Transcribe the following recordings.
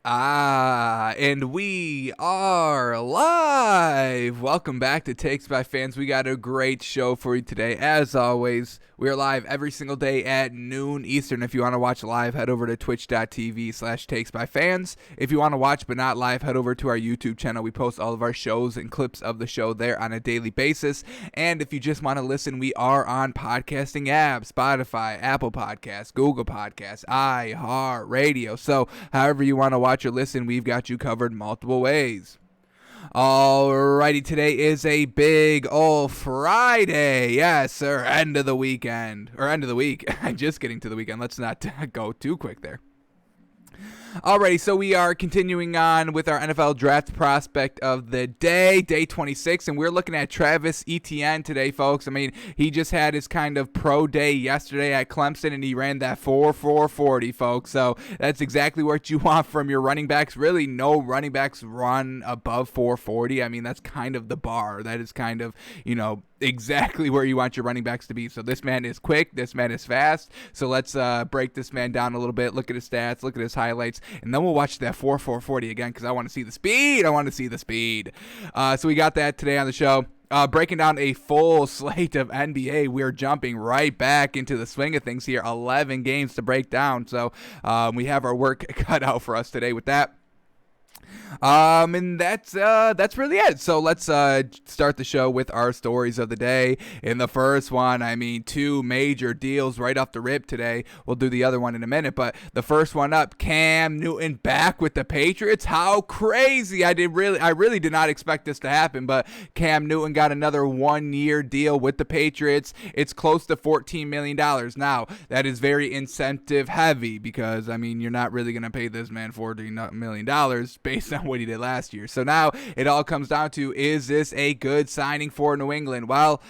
And we are live. Welcome back to Takes by Fans. We got a great show for you today. As always, we are live every single day at noon Eastern. If you want to watch live, head over to twitch.tv/takesbyfans. If you want to watch but not live, head over to our YouTube channel. We post all of our shows and clips of the show there on a daily basis. And if you just want to listen, we are on podcasting apps, Spotify, Apple Podcasts, Google Podcasts, iHeartRadio. So however you want to watch or listen, we've got you covered multiple ways. Alrighty, today is a big old Friday. Yes, sir. End of the weekend. Or end of the week. I'm just getting to the weekend. Let's not go too quick there. Alrighty, so we are continuing on with our NFL draft prospect of the day 26, and we're looking at Travis Etienne today, folks. I mean, he just had his kind of pro day yesterday at Clemson, and he ran that 4.40, folks. So that's exactly what you want from your running backs. Really, no running backs run above 4.40. I mean, that's kind of the bar. That is kind of, exactly where you want your running backs to be. So this man is quick. This man is fast. So let's break this man down a little bit. Look at his stats. Look at his highlights. And then we'll watch that 4.40 again because I want to see the speed. So we got that today on the show. Breaking down a full slate of NBA. We're jumping right back into the swing of things here. 11 games to break down. So we have our work cut out for us today with that. And that's really it. So let's start the show with our stories of the day. In the first one, I mean, two major deals right off the rip today. We'll do the other one in a minute, but the first one up, Cam Newton back with the Patriots. How crazy! I really did not expect this to happen, but Cam Newton got another 1-year deal with the Patriots. It's close to $14 million. Now, that is very incentive heavy because, I mean, you're not really going to pay this man $14 million based on what he did last year. So now it all comes down to, is this a good signing for New England? Well,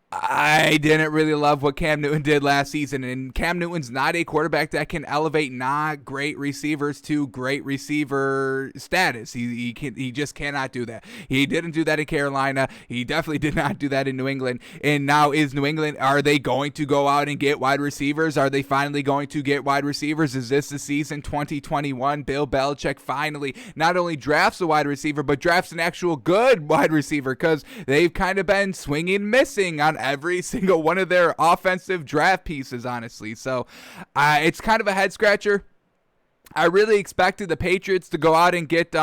I didn't really love what Cam Newton did last season, and Cam Newton's not a quarterback that can elevate not great receivers to great receiver status. He just cannot do that. He didn't do that in Carolina. He definitely did not do that in New England. And now is New England, are they going to go out and get wide receivers? Are they finally going to get wide receivers? Is this the season 2021? Bill Belichick finally not only drafts a wide receiver, but drafts an actual good wide receiver, because they've kind of been swinging and missing on every single one of their offensive draft pieces, honestly. So it's kind of a head scratcher. I really expected the Patriots to go out and get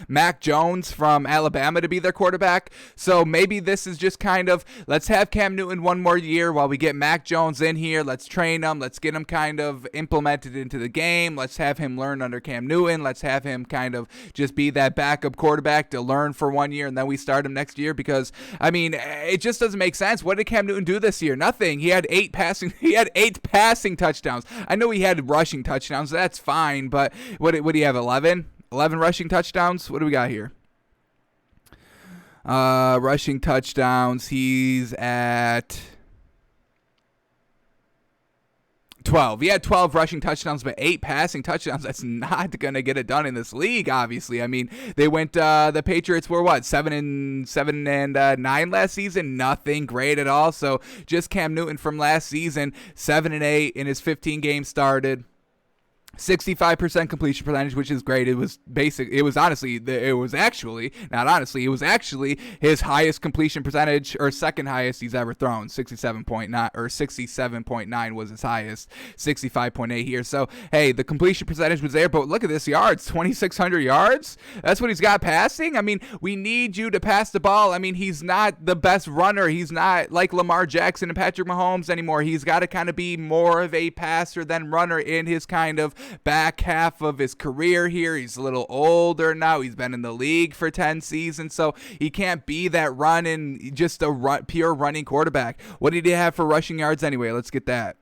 Mac Jones from Alabama to be their quarterback. So maybe this is just kind of, let's have Cam Newton one more year while we get Mac Jones in here. Let's train him. Let's get him kind of implemented into the game. Let's have him learn under Cam Newton. Let's have him kind of just be that backup quarterback to learn for 1 year, and then we start him next year. Because, I mean, it just doesn't make sense. What did Cam Newton do this year? Nothing. He had eight passing touchdowns. I know he had rushing touchdowns. That's fine. But what do you have, 11 rushing touchdowns? What do we got here? Rushing touchdowns, he's at 12. He had 12 rushing touchdowns, but 8 passing touchdowns. That's not going to get it done in this league, obviously. I mean, they went, the Patriots were what, 7-9 last season? Nothing great at all. So just Cam Newton from last season, 7-8 in his 15 games started. 65% completion percentage, which is great. It was actually his highest completion percentage, or second highest he's ever thrown. 67.9 was his highest. 65.8 here. So hey, the completion percentage was there, but look at this yards, 2,600 yards. That's what he's got passing. I mean, we need you to pass the ball. I mean, he's not the best runner. He's not like Lamar Jackson and Patrick Mahomes anymore. He's got to kind of be more of a passer than runner in his kind of back half of his career here. He's a little older now. He's been in the league for 10 seasons, so he can't be that pure running quarterback. What did he have for rushing yards anyway? Let's get that.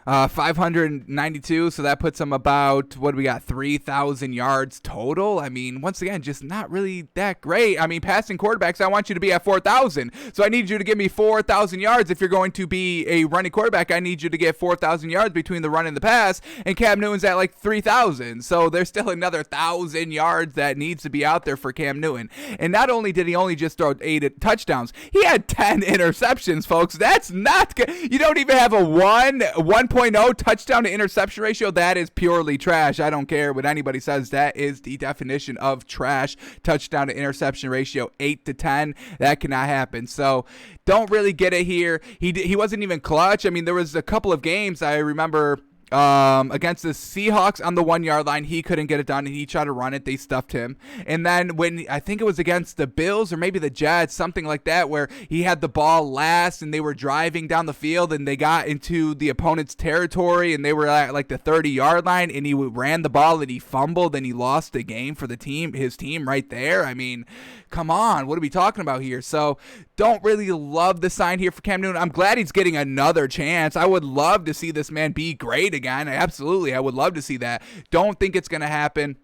592, so that puts him about, what do we got, 3,000 yards total. I mean, once again, just not really that great. I mean, passing quarterbacks, I want you to be at 4,000, so I need you to give me 4,000 yards. If you're going to be a running quarterback, I need you to get 4,000 yards between the run and the pass, and Cam Newton's at like 3,000, so there's still another 1,000 yards that needs to be out there for Cam Newton. And not only did he only just throw 8 touchdowns, he had 10 interceptions, folks. That's not good. You don't even have a 1.5 1.0 touchdown to interception ratio, that is purely trash. I don't care what anybody says. That is the definition of trash. Touchdown to interception ratio 8 to 10. That cannot happen. So don't really get it here. He wasn't even clutch. I mean, there was a couple of games I remember against the Seahawks on the 1 yard line, he couldn't get it done and he tried to run it. They stuffed him. And then when I think it was against the Bills or maybe the Jets, something like that, where he had the ball last and they were driving down the field and they got into the opponent's territory and they were at like the 30-yard line and he ran the ball and he fumbled and he lost the game for his team right there. I mean, come on, what are we talking about here? So don't really love the sign here for Cam Newton. I'm glad he's getting another chance. I would love to see this man be great again. Absolutely, I would love to see that. Don't think it's going to happen.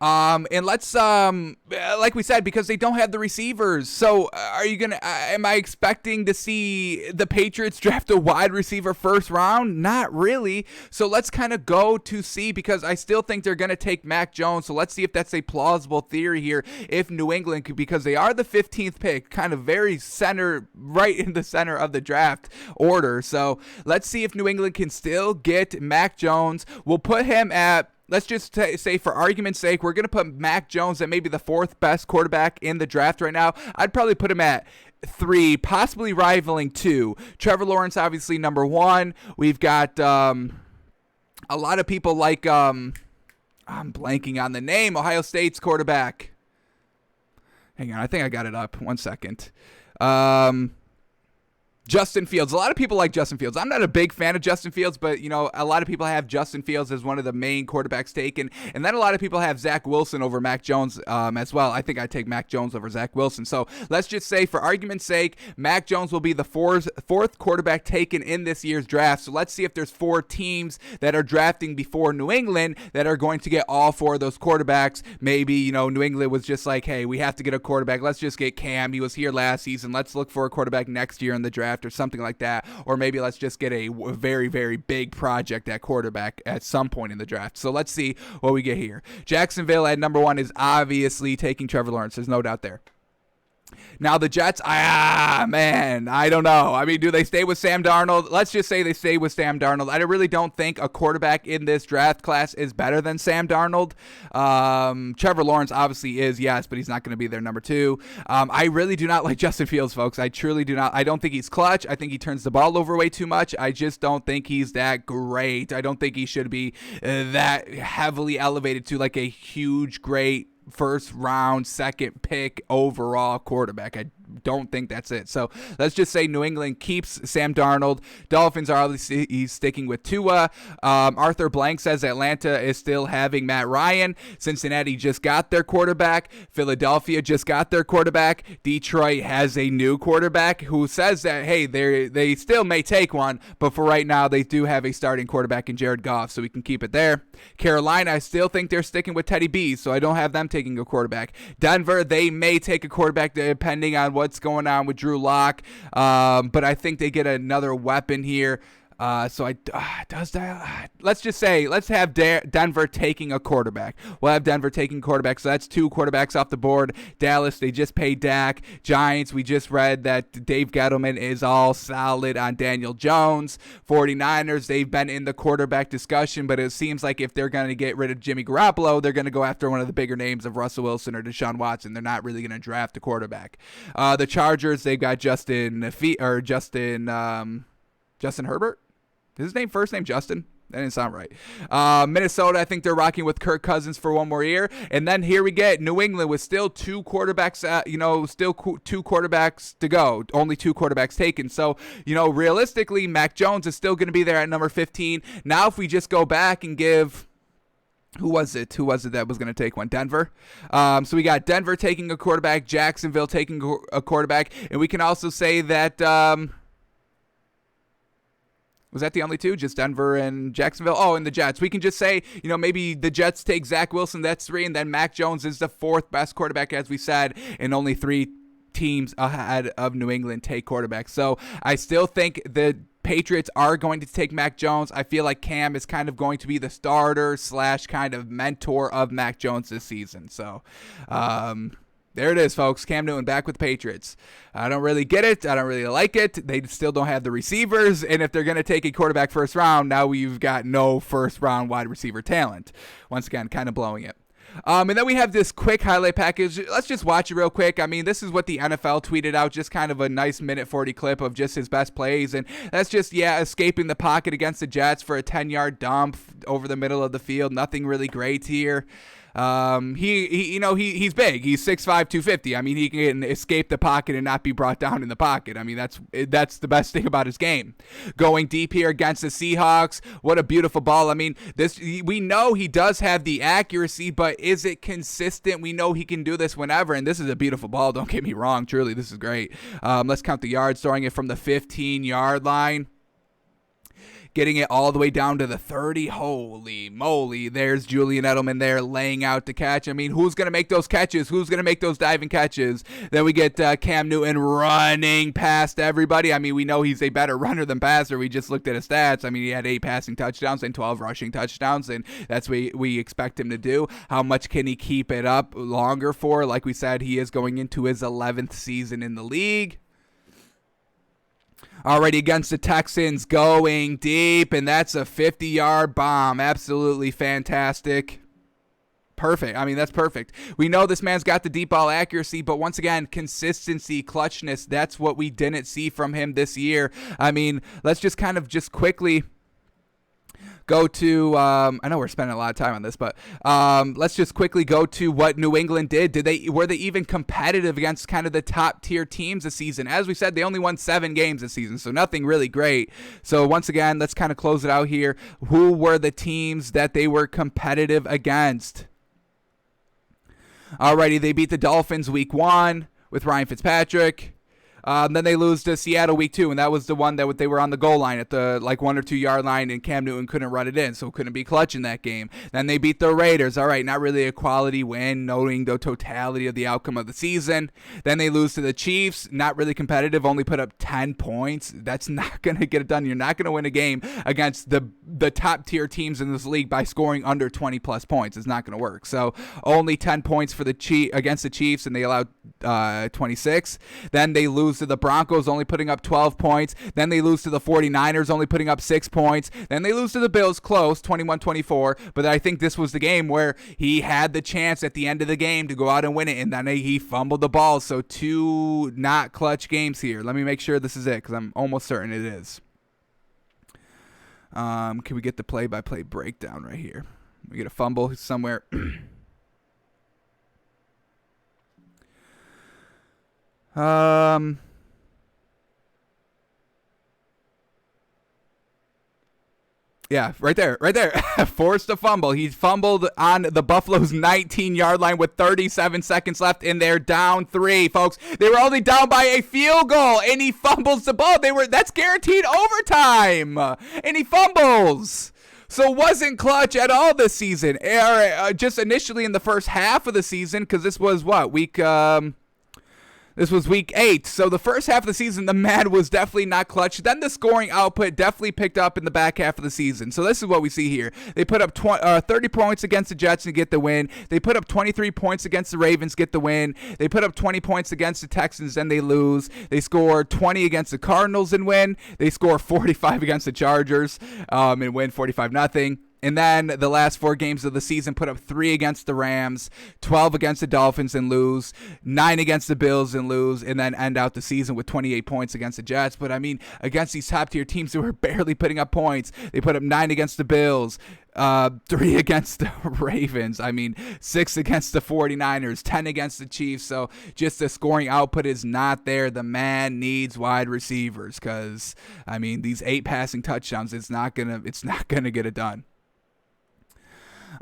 And let's, like we said, because they don't have the receivers. So am I expecting to see the Patriots draft a wide receiver first round? Not really. So let's kind of go to see, because I still think they're going to take Mac Jones. So let's see if that's a plausible theory here. If New England, because they are the 15th pick, kind of very right in the center of the draft order. So let's see if New England can still get Mac Jones. We'll put him at, let's just say, for argument's sake, we're going to put Mac Jones at maybe the 4th best quarterback in the draft right now. I'd probably put him at 3, possibly rivaling 2. Trevor Lawrence, obviously, number 1. We've got a lot of people like, I'm blanking on the name, Ohio State's quarterback. Hang on, I think I got it up. 1 second. Justin Fields. A lot of people like Justin Fields. I'm not a big fan of Justin Fields, but, a lot of people have Justin Fields as one of the main quarterbacks taken. And then a lot of people have Zach Wilson over Mac Jones as well. I think I'd take Mac Jones over Zach Wilson. So let's just say, for argument's sake, Mac Jones will be the fourth quarterback taken in this year's draft. So let's see if there's 4 teams that are drafting before New England that are going to get all 4 of those quarterbacks. Maybe, New England was just like, hey, we have to get a quarterback. Let's just get Cam. He was here last season. Let's look for a quarterback next year in the draft, or something like that. Or maybe let's just get a very, very big project at quarterback at some point in the draft. So let's see what we get here. Jacksonville at number 1 is obviously taking Trevor Lawrence. There's no doubt there. Now the Jets, man, I don't know. I mean, do they stay with Sam Darnold? Let's just say they stay with Sam Darnold. I really don't think a quarterback in this draft class is better than Sam Darnold. Trevor Lawrence obviously is, yes, but he's not going to be their number 2. I really do not like Justin Fields, folks. I truly do not. I don't think he's clutch. I think he turns the ball over way too much. I just don't think he's that great. I don't think he should be that heavily elevated to like a huge, great first round, second pick overall quarterback. I don't think that's it. So let's just say New England keeps Sam Darnold. Dolphins are obviously he's sticking with Tua. Arthur Blank says Atlanta is still having Matt Ryan. Cincinnati just got their quarterback. Philadelphia just got their quarterback. Detroit has a new quarterback who says that, hey, they still may take one, but for right now they do have a starting quarterback in Jared Goff, so we can keep it there. Carolina, I still think they're sticking with Teddy B, so I don't have them taking a quarterback. Denver, they may take a quarterback depending on what's going on with Drew Lock, but I think they get another weapon here. Let's just say, let's have Denver taking a quarterback. We'll have Denver taking quarterback, so that's 2 quarterbacks off the board. Dallas, they just paid Dak. Giants, we just read that Dave Gettleman is all solid on Daniel Jones. 49ers, they've been in the quarterback discussion, but it seems like if they're going to get rid of Jimmy Garoppolo, they're going to go after one of the bigger names of Russell Wilson or Deshaun Watson. They're not really going to draft a quarterback. The Chargers, they've got Justin Herbert. Is his first name Justin? That didn't sound right. Minnesota, I think they're rocking with Kirk Cousins for 1 more year. And then here we get New England with still 2 quarterbacks, still 2 quarterbacks to go. Only 2 quarterbacks taken. So, realistically, Mac Jones is still going to be there at number 15. Now, if we just go back and give... Who was it that was going to take one? Denver. So we got Denver taking a quarterback, Jacksonville taking a quarterback. And we can also say that... Was that the only 2? Just Denver and Jacksonville? Oh, and the Jets. We can just say, maybe the Jets take Zach Wilson, that's 3, and then Mac Jones is the 4th best quarterback, as we said, and only 3 teams ahead of New England take quarterbacks. So I still think the Patriots are going to take Mac Jones. I feel like Cam is kind of going to be the starter / kind of mentor of Mac Jones this season. So, There it is, folks. Cam Newton back with the Patriots. I don't really get it. I don't really like it. They still don't have the receivers. And if they're going to take a quarterback first round, now we've got no first round wide receiver talent. Once again, kind of blowing it. And then we have this quick highlight package. Let's just watch it real quick. I mean, this is what the NFL tweeted out, just kind of a nice minute 40 clip of just his best plays. And that's just, escaping the pocket against the Jets for a 10-yard dump over the middle of the field. Nothing really great here. He's big. He's 6'5", 250. I mean, he can escape the pocket and not be brought down in the pocket. I mean, that's the best thing about his game. Going deep here against the Seahawks. What a beautiful ball. I mean, we know he does have the accuracy, but is it consistent? We know he can do this whenever, and this is a beautiful ball. Don't get me wrong. Truly, this is great. Let's count the yards. Throwing it from the 15-yard line. Getting it all the way down to the 30. Holy moly. There's Julian Edelman there laying out the catch. I mean, who's going to make those catches? Who's going to make those diving catches? Then we get Cam Newton running past everybody. I mean, we know he's a better runner than passer. We just looked at his stats. I mean, he had 8 passing touchdowns and 12 rushing touchdowns, and that's what we expect him to do. How much can he keep it up longer for? Like we said, he is going into his 11th season in the league. Already against the Texans, going deep, and that's a 50-yard bomb. Absolutely fantastic. Perfect. I mean, that's perfect. We know this man's got the deep ball accuracy, but once again, consistency, clutchness, that's what we didn't see from him this year. I mean, let's just kind of quickly go to, I know we're spending a lot of time on this, but let's just quickly go to what New England did. Were they even competitive against kind of the top tier teams this season? As we said, they only won 7 games this season, so nothing really great. So once again, let's kind of close it out here. Who were the teams that they were competitive against? Alrighty, they beat the Dolphins week 1 with Ryan Fitzpatrick. Then they lose to Seattle week 2, and that was the one that they were on the goal line at the 1 or 2 yard line, and Cam Newton couldn't run it in, so couldn't be clutch in that game. Then they beat the Raiders. All right, not really a quality win, knowing the totality of the outcome of the season. Then they lose to the Chiefs, not really competitive, only put up 10 points. That's not going to get it done. You're not going to win a game against the top tier teams in this league by scoring under 20 plus points. It's not going to work. So only 10 points for against the Chiefs, and they allowed 26. Then they lose to the Broncos, only putting up 12 points. Then they lose to the 49ers, only putting up 6 points. Then they lose to the Bills, close, 21-24. But I think this was the game where he had the chance at the end of the game to go out and win it, and then he fumbled the ball. So 2 not clutch games here. Let me make sure this is it, because I'm almost certain it is. Can we get the play-by-play breakdown right here? We get a fumble somewhere. Yeah, right there. Forced a fumble. He fumbled on the Buffalo's 19-yard line with 37 seconds left, and they're down 3, folks. They were only down by a field goal, and he fumbles the ball. That's guaranteed overtime, and he fumbles. So wasn't clutch at all this season. Just initially in the first half of the season, because this was This was week 8. So the first half of the season, the man was definitely not clutch. Then the scoring output definitely picked up in the back half of the season. So this is what we see here. They put up 30 points against the Jets and get the win. They put up 23 points against the Ravens, get the win. They put up 20 points against the Texans, and they lose. They score 20 against the Cardinals and win. They score 45 against the Chargers and win 45-0. And then the last 4 games of the season put up 3 against the Rams, 12 against the Dolphins and lose, 9 against the Bills and lose, and then end out the season with 28 points against the Jets. But, I mean, against these top-tier teams who were barely putting up points, they put up 9 against the Bills, 3 against the Ravens, 6 against the 49ers, 10 against the Chiefs. So just the scoring output is not there. The man needs wide receivers because, these 8 passing touchdowns, it's not gonna get it done.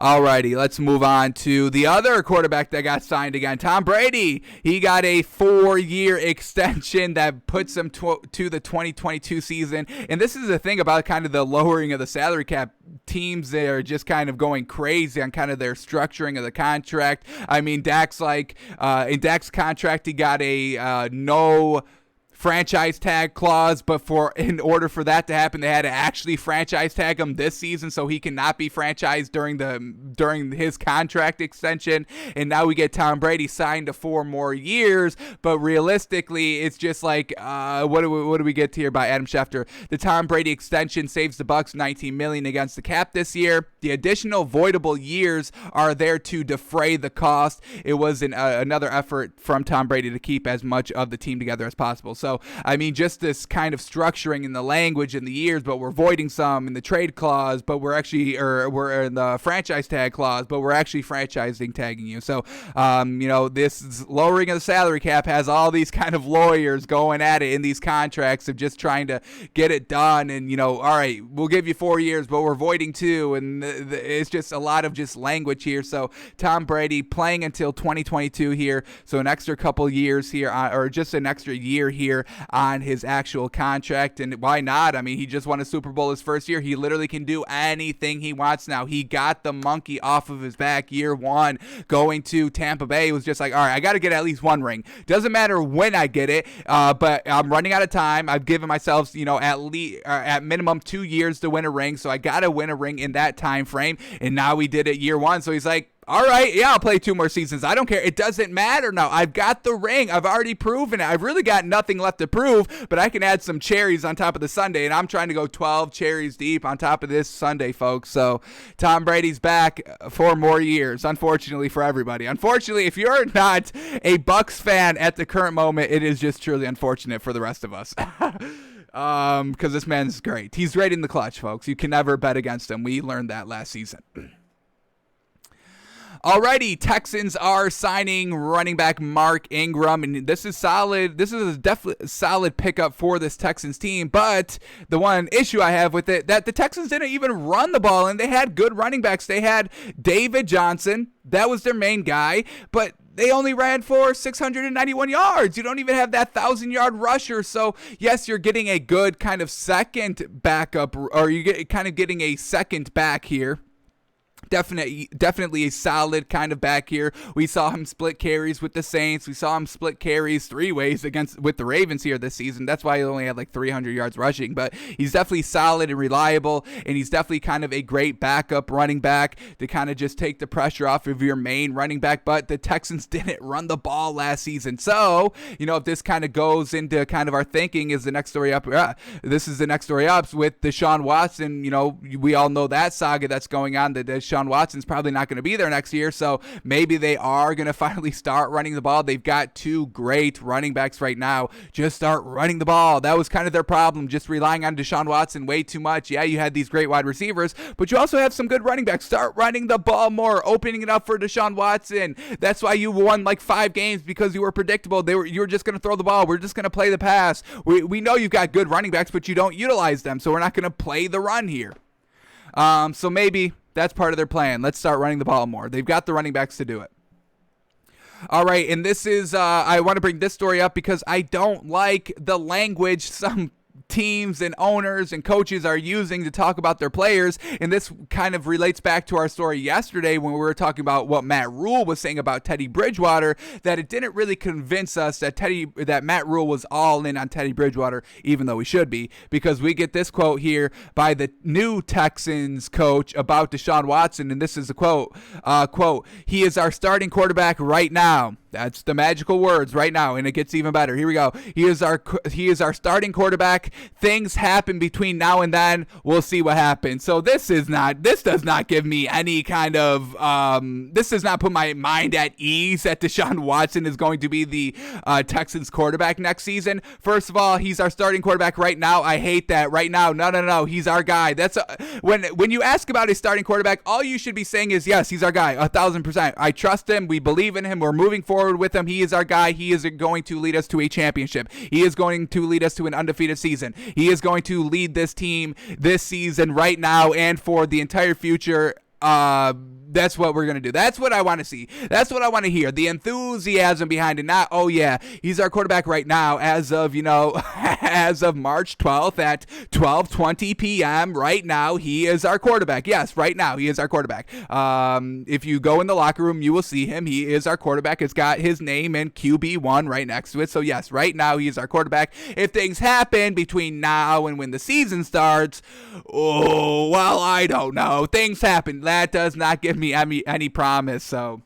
Alrighty, let's move on to the other quarterback that got signed again, Tom Brady. He got a 4-year extension that puts him to the 2022 season. And this is the thing about kind of the lowering of the salary cap. Teams that are just kind of going crazy on kind of their structuring of the contract. In Dak's contract, he got a no franchise tag clause, but in order for that to happen, they had to actually franchise tag him this season so he cannot be franchised during his contract extension. And now we get Tom Brady signed to 4 more years, but realistically, it's just like what do we get here by Adam Schefter? The Tom Brady extension saves the Bucs $19 million against the cap this year. The additional voidable years are there to defray the cost. It was another effort from Tom Brady to keep as much of the team together as possible. So, I mean, just this kind of structuring in the language in the years, but we're voiding some in the trade clause, but we're in the franchise tag clause, but we're actually franchising tagging you. So, this lowering of the salary cap has all these kind of lawyers going at it in these contracts of just trying to get it done. And, all right, we'll give you 4 years, but we're voiding 2. And it's just a lot of just language here. So Tom Brady playing until 2022 here. So an extra couple years here, or just an extra year here on his actual contract. And why not? I mean, he just won a Super Bowl his first year. He literally can do anything he wants now. He got the monkey off of his back year 1 going to Tampa Bay. It was just like, all right, I got to get at least 1 ring. Doesn't matter when I get it, but I'm running out of time. I've given myself, at minimum 2 years to win a ring. So I got to win a ring in that time frame. And now we did it year 1. So he's like, all right, yeah, I'll play 2 more seasons. I don't care. It doesn't matter now. I've got the ring. I've already proven it. I've really got nothing left to prove, but I can add some cherries on top of the sundae, and I'm trying to go 12 cherries deep on top of this sundae, folks. So Tom Brady's back 4 more years, unfortunately for everybody. Unfortunately, if you're not a Bucs fan at the current moment, it is just truly unfortunate for the rest of us. Because this man's great. He's great in the clutch, folks. You can never bet against him. We learned that last season. Alrighty, Texans are signing running back Mark Ingram, and this is solid. This is definitely a solid pickup for this Texans team, but the one issue I have with it, that the Texans didn't even run the ball, and they had good running backs. They had David Johnson. That was their main guy, but they only ran for 691 yards. You don't even have that 1,000-yard rusher. So, yes, you're getting a good kind of second backup, or you're getting a second back here. Definitely a solid kind of back here. We saw him split carries with the Saints. We saw him split carries 3 ways with the Ravens here this season. That's why he only had like 300 yards rushing. But he's definitely solid and reliable, and he's definitely kind of a great backup running back to kind of just take the pressure off of your main running back. But the Texans didn't run the ball last season. So, if this kind of goes into kind of our thinking is the next story up. This is the next story up with Deshaun Watson. We all know that saga that's going on. That Deshaun Watson's probably not going to be there next year, so maybe they are going to finally start running the ball. They've got 2 great running backs right now. Just start running the ball. That was kind of their problem, just relying on Deshaun Watson way too much. Yeah, you had these great wide receivers, but you also have some good running backs. Start running the ball more, opening it up for Deshaun Watson. That's why you won like 5 games, because you were predictable. You were just going to throw the ball. We're just going to play the pass. We know you've got good running backs, but you don't utilize them, so we're not going to play the run here. So maybe that's part of their plan. Let's start running the ball more. They've got the running backs to do it. All right, and this is, I want to bring this story up because I don't like the language some teams and owners and coaches are using to talk about their players. And this kind of relates back to our story yesterday when we were talking about what Matt Rule was saying about Teddy Bridgewater, that it didn't really convince us that Matt Rule was all in on Teddy Bridgewater, even though he should be, because we get this quote here by the new Texans coach about Deshaun Watson, and this is a quote, "He is our starting quarterback right now." That's the magical words, right now, and it gets even better. Here we go. He is our starting quarterback. Things happen between now and then. We'll see what happens. So this does not give me any kind of this does not put my mind at ease that Deshaun Watson is going to be the Texans quarterback next season. First of all, he's our starting quarterback right now. I hate that. Right now. No. He's our guy. That's when you ask about a starting quarterback, all you should be saying is, yes, he's our guy, 1,000%. I trust him. We believe in him. We're moving forward with him. He is our guy. He is going to lead us to a championship. He is going to lead us to an undefeated season. He is going to lead this team this season right now and for the entire future. That's what we're going to do. That's what I want to see. That's what I want to hear. The enthusiasm behind it. Not, oh yeah, he's our quarterback right now as of, as of March 12th at 12:20 p.m. Right now, he is our quarterback. Yes, right now, he is our quarterback. If you go in the locker room, you will see him. He is our quarterback. It's got his name and QB1 right next to it. So yes, right now, he is our quarterback. If things happen between now and when the season starts, oh, well, I don't know. Things happen. That does not give me any promise. So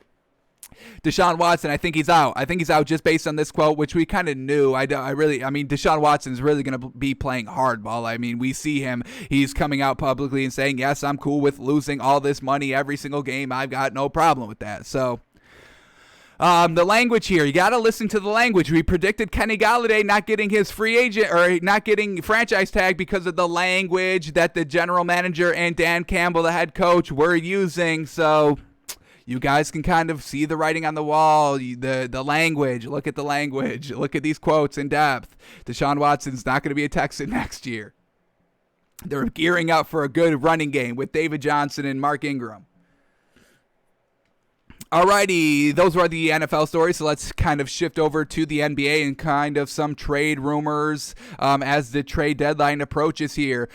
Deshaun Watson, I think he's out. I think he's out just based on this quote, which we kind of knew. Deshaun Watson is really going to be playing hardball. I mean, we see him. He's coming out publicly and saying, yes, I'm cool with losing all this money every single game. I've got no problem with that. So the language here, you got to listen to the language. We predicted Kenny Golladay not getting his free agent or not getting franchise tag because of the language that the general manager and Dan Campbell, the head coach, were using. So you guys can kind of see the writing on the wall, the language. Look at the language. Look at these quotes in depth. Deshaun Watson's not going to be a Texan next year. They're gearing up for a good running game with David Johnson and Mark Ingram. Alrighty, those were the NFL stories, so let's kind of shift over to the NBA and kind of some trade rumors as the trade deadline approaches here.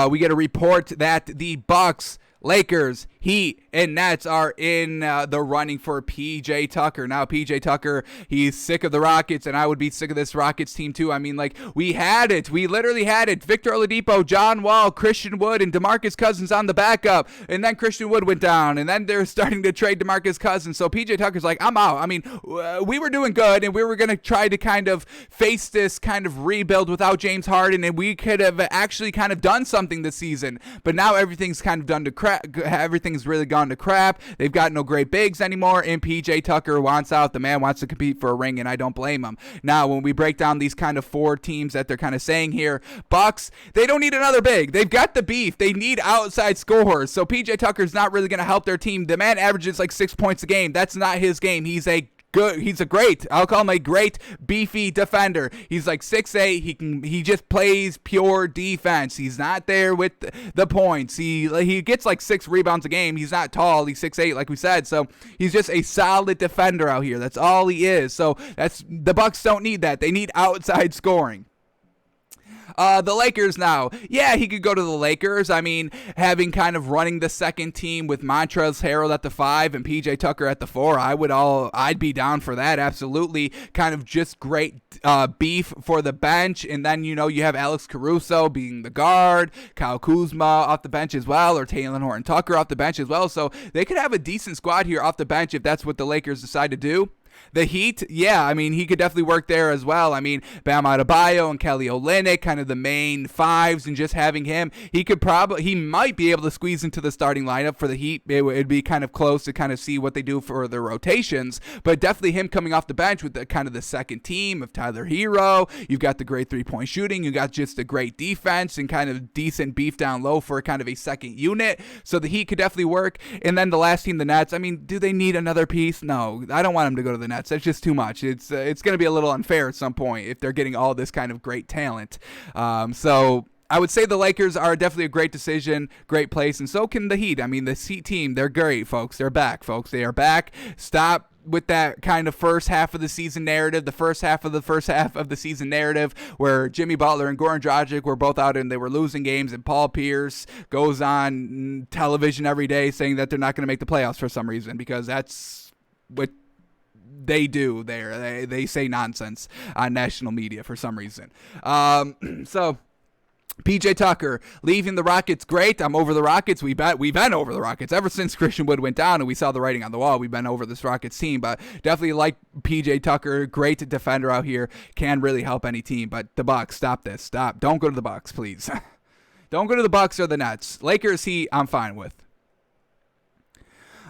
We get a report that the Bucks, Lakers, Heat, and Nets are in the running for P.J. Tucker. Now, P.J. Tucker, he's sick of the Rockets, and I would be sick of this Rockets team too. I mean, we had it. We literally had it. Victor Oladipo, John Wall, Christian Wood, and DeMarcus Cousins on the backup. And then Christian Wood went down, and then they're starting to trade DeMarcus Cousins. So P.J. Tucker's like, I'm out. I mean, we were doing good, and we were going to try to kind of face this kind of rebuild without James Harden, and we could have actually kind of done something this season. But now everything's kind of done to crap. Everything's really gone to crap. They've got no great bigs anymore, and PJ Tucker wants out. The man wants to compete for a ring, and I don't blame him. Now, when we break down these kind of four teams that they're kind of saying here, Bucks, they don't need another big. They've got the beef. They need outside scorers. So PJ Tucker's not really going to help their team. The man averages 6 points a game. That's not his game. He's a great, I'll call him a great beefy defender. He's 6'8". He just plays pure defense. He's not there with the points. He gets 6 rebounds a game. He's not tall. He's 6'8", like we said. So he's just a solid defender out here. That's all he is. So the Bucks don't need that. They need outside scoring. The Lakers now. Yeah, he could go to the Lakers. I mean, having kind of running the second team with Montrezl Harrell at the 5 and PJ Tucker at the 4, I'd be down for that. Absolutely. Kind of just great beef for the bench. And then, you have Alex Caruso being the guard, Kyle Kuzma off the bench as well, or Taylor Horton Tucker off the bench as well. So they could have a decent squad here off the bench if that's what the Lakers decide to do. The Heat, yeah, I mean, he could definitely work there as well. I mean, Bam Adebayo and Kelly Olynyk, kind of the main fives, and just having him, he might be able to squeeze into the starting lineup for the Heat. It'd be kind of close to kind of see what they do for their rotations, but definitely him coming off the bench with the kind of the second team of Tyler Hero. You've got the great three-point shooting. You got just a great defense and kind of decent beef down low for kind of a second unit. So the Heat could definitely work. And then the last team, the Nets. I mean, do they need another piece? No, I don't want them to go to the Nets. That's just too much. It's going to be a little unfair at some point if they're getting all this kind of great talent. So I would say the Lakers are definitely a great decision, great place, and so can the Heat. I mean, the Heat team, they're great, folks. They're back, folks. They are back. Stop with that kind of first half of the season narrative, the first half of the season narrative where Jimmy Butler and Goran Dragic were both out and they were losing games, and Paul Pierce goes on television every day saying that they're not going to make the playoffs for some reason, because that's what they do there. They say nonsense on national media for some reason. So PJ Tucker leaving the Rockets, great. I'm over the Rockets. We've been over the Rockets ever since Christian Wood went down and we saw the writing on the wall. We've been over this Rockets team, but definitely like PJ Tucker, great defender out here, can really help any team. But the Bucks, stop this. Stop. Don't go to the Bucks, please. Don't go to the Bucks or the Nets. Lakers, Heat, I'm fine with.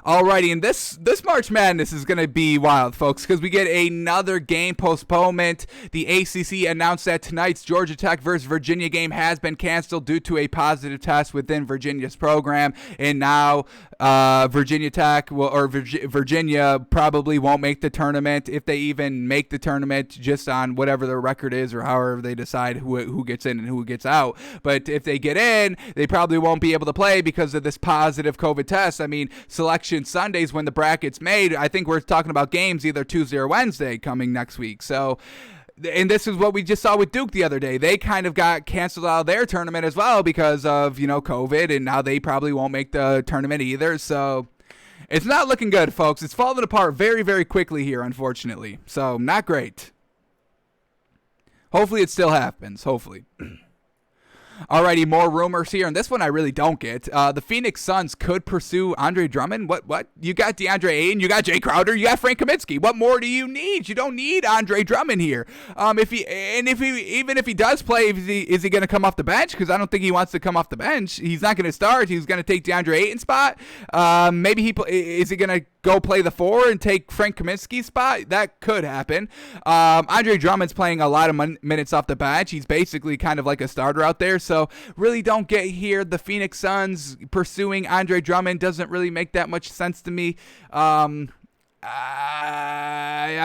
Alrighty, and this March Madness is going to be wild, folks, because we get another game postponement. The ACC announced that tonight's Georgia Tech versus Virginia game has been canceled due to a positive test within Virginia's program, and now Virginia Tech Virginia probably won't make the tournament, if they even make the tournament, just on whatever their record is or however they decide who gets in and who gets out. But if they get in, they probably won't be able to play because of this positive COVID test. I mean, Selection Sundays when the bracket's made, I think we're talking about games either Tuesday or Wednesday coming next week. So, and this is what we just saw with Duke the other day. They kind of got canceled out of their tournament as well because of, COVID, and now they probably won't make the tournament either. So it's not looking good, folks. It's falling apart very, very quickly here, unfortunately. So not great. Hopefully it still happens. Hopefully. Alrighty, more rumors here, and this one I really don't get. The Phoenix Suns could pursue Andre Drummond. What? You got DeAndre Ayton, you got Jay Crowder, you got Frank Kaminsky. What more do you need? You don't need Andre Drummond here. Even if he does play, is he going to come off the bench? Because I don't think he wants to come off the bench. He's not going to start. He's going to take DeAndre Ayton's spot. Maybe is he going to go play the 4 and take Frank Kaminsky's spot? That could happen. Andre Drummond's playing a lot of minutes off the bench. He's basically kind of like a starter out there. So really don't get here. The Phoenix Suns pursuing Andre Drummond doesn't really make that much sense to me. I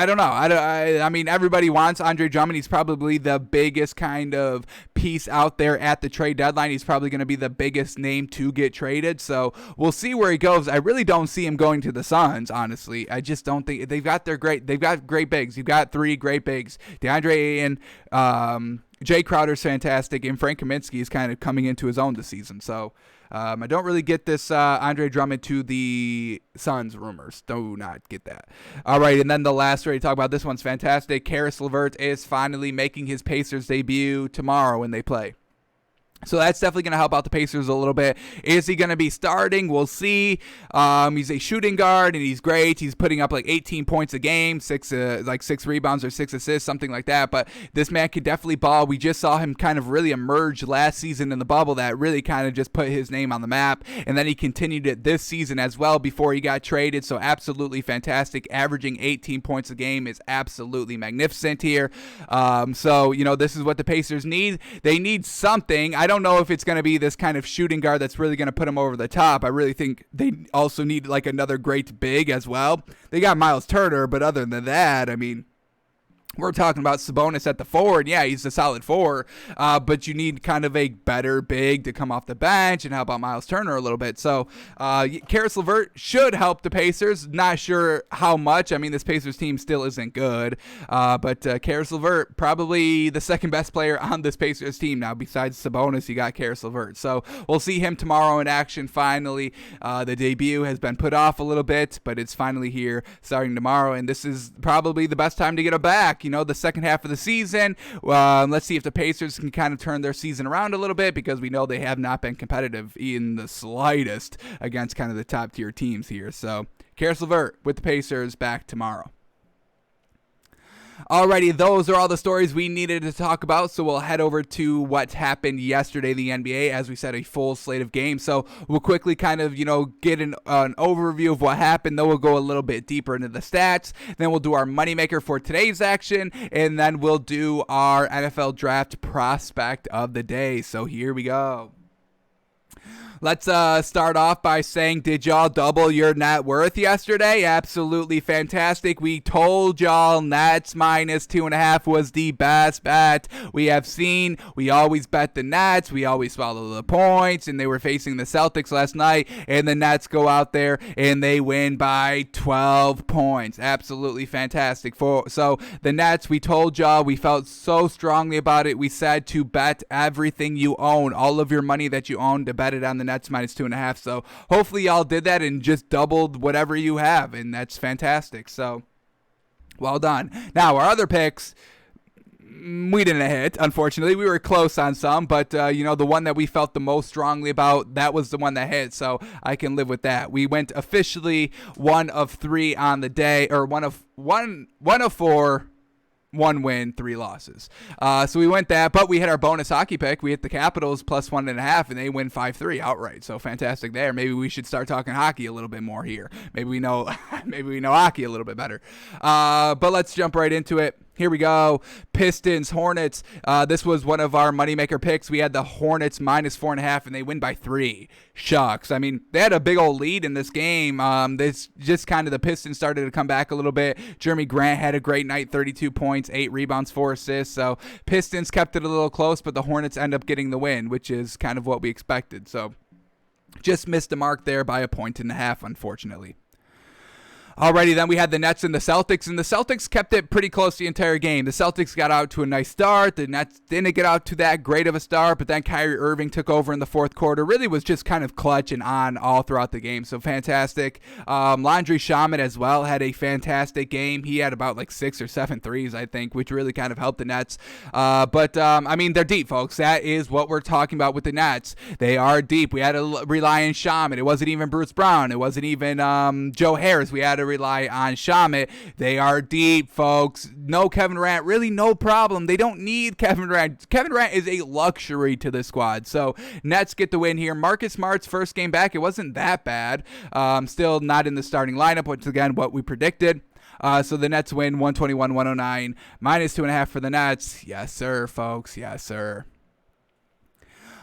don't know. I mean, everybody wants Andre Drummond. He's probably the biggest kind of piece out there at the trade deadline. He's probably going to be the biggest name to get traded. So we'll see where he goes. I really don't see him going to the Suns, honestly. I just don't think they've got great bigs. You've got 3 great bigs. DeAndre Ayton, Jay Crowder's fantastic, and Frank Kaminsky is kind of coming into his own this season. So I don't really get this Andre Drummond to the Suns rumors. Do not get that. All right, and then the last story to talk about, this one's fantastic. Caris LeVert is finally making his Pacers debut tomorrow when they play. So that's definitely going to help out the Pacers a little bit. Is he going to be starting? We'll see. He's a shooting guard, and he's great. He's putting up like 18 points a game, 6 rebounds or 6 assists, something like that. But this man can definitely ball. We just saw him kind of really emerge last season in the bubble. That really kind of just put his name on the map. And then he continued it this season as well before he got traded. So absolutely fantastic. Averaging 18 points a game is absolutely magnificent here. So this is what the Pacers need. They need something. I don't know if it's going to be this kind of shooting guard that's really going to put them over the top. I really think they also need like another great big as well. They got Miles Turner, but other than that, I mean, we're talking about Sabonis at the 4, and yeah, he's a solid 4, but you need kind of a better big to come off the bench and help out Miles Turner a little bit. So Caris LeVert should help the Pacers. Not sure how much. I mean, this Pacers team still isn't good, but Caris LeVert, probably the second best player on this Pacers team now. Besides Sabonis, you got Caris LeVert. So we'll see him tomorrow in action finally. The debut has been put off a little bit, but it's finally here starting tomorrow, and this is probably the best time to get him back. The second half of the season. Let's see if the Pacers can kind of turn their season around a little bit, because we know they have not been competitive in the slightest against kind of the top tier teams here. So Caris LeVert with the Pacers back tomorrow. Alrighty, those are all the stories we needed to talk about, so we'll head over to what happened yesterday in the NBA. As we said, a full slate of games, so we'll quickly kind of, get an overview of what happened, then we'll go a little bit deeper into the stats, then we'll do our moneymaker for today's action, and then we'll do our NFL Draft Prospect of the Day. So here we go. Let's start off by saying, did y'all double your net worth yesterday? Absolutely fantastic. We told y'all Nets minus 2.5 was the best bet we have seen. We always bet the Nets. We always follow the points, and they were facing the Celtics last night, and the Nets go out there, and they win by 12 points. Absolutely fantastic. So the Nets, we told y'all, we felt so strongly about it. We said to bet everything you own, all of your money that you own, to bet it on the Nets minus 2.5. So hopefully y'all did that and just doubled whatever you have, and that's fantastic. So well done. Now our other picks, we didn't hit, unfortunately. We were close on some, but the one that we felt the most strongly about, that was the one that hit, so I can live with that. We went officially 1 of 3 on the day, or one of 4 1 win, 3 losses. So we went that, but we hit our bonus hockey pick. We hit the Capitals plus 1.5, and they win 5-3 outright. So fantastic there. Maybe we should start talking hockey a little bit more here. Maybe we know hockey a little bit better. But let's jump right into it. Here we go. Pistons, Hornets. This was one of our moneymaker picks. We had the Hornets minus 4.5, and they win by 3. Shucks. I mean, they had a big old lead in this game. This just kind of the Pistons started to come back a little bit. Jeremy Grant had a great night, 32 points, 8 rebounds, 4 assists. So Pistons kept it a little close, but the Hornets end up getting the win, which is kind of what we expected. So just missed the mark there by 1.5 points, unfortunately. Alrighty, then we had the Nets and the Celtics, and the Celtics kept it pretty close the entire game. The Celtics got out to a nice start. The Nets didn't get out to that great of a start, but then Kyrie Irving took over in the fourth quarter. Really was just kind of clutch and on all throughout the game, so fantastic. Landry Shamet as well had a fantastic game. He had about like 6 or 7 threes, I think, which really kind of helped the Nets. But I mean, they're deep, folks. That is what we're talking about with the Nets. They are deep. We had to rely on Shamet. It wasn't even Bruce Brown. It wasn't even Joe Harris. We had to rely on Shamet. They are deep, folks. No Kevin Durant, really no problem. They don't need Kevin Durant. Kevin Durant is a luxury to the squad. So Nets get the win here. Marcus Smart's first game back, it wasn't that bad. Still not in the starting lineup, which again what we predicted. So the Nets win 121-109, minus 2.5 for the Nets. Yes, sir, folks. Yes, sir.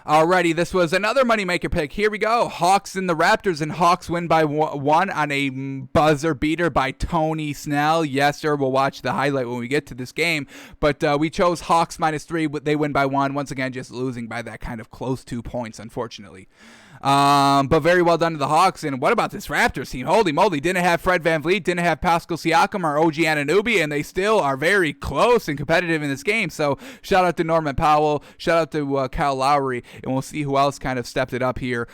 Alrighty, this was another moneymaker pick. Here we go. Hawks and the Raptors, and Hawks win by 1 on a buzzer beater by Tony Snell. Yes, sir. We'll watch the highlight when we get to this game. But we chose Hawks minus 3. They win by 1. Once again, just losing by that kind of close 2 points, unfortunately. But very well done to the Hawks. And what about this Raptors team? Holy moly, didn't have Fred VanVleet, didn't have Pascal Siakam or OG Anunoby, and they still are very close and competitive in this game. So shout out to Norman Powell, shout out to Kyle Lowry, and we'll see who else kind of stepped it up here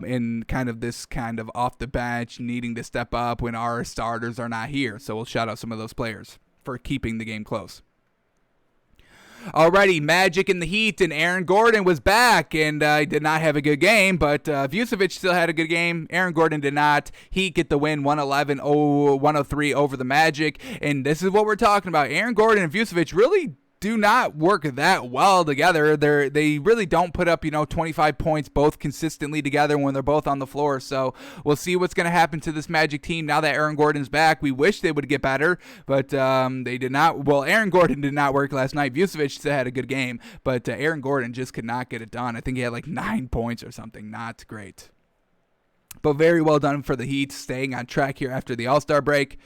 in kind of this kind of off the bench, needing to step up when our starters are not here. So we'll shout out some of those players for keeping the game close. Alrighty, Magic in the Heat, and Aaron Gordon was back, and did not have a good game, but Vucevic still had a good game. Aaron Gordon did not. Heat get the win, 111-103 over the Magic, and this is what we're talking about. Aaron Gordon and Vucevic really do not work that well together. They really don't put up 25 points both consistently together when they're both on the floor. So we'll see what's going to happen to this Magic team now that Aaron Gordon's back. We wish they would get better, but they did not. Well, Aaron Gordon did not work last night. Vucevic still had a good game, but Aaron Gordon just could not get it done. I think he had like 9 points or something. Not great, but very well done for the Heat, staying on track here after the All-Star break.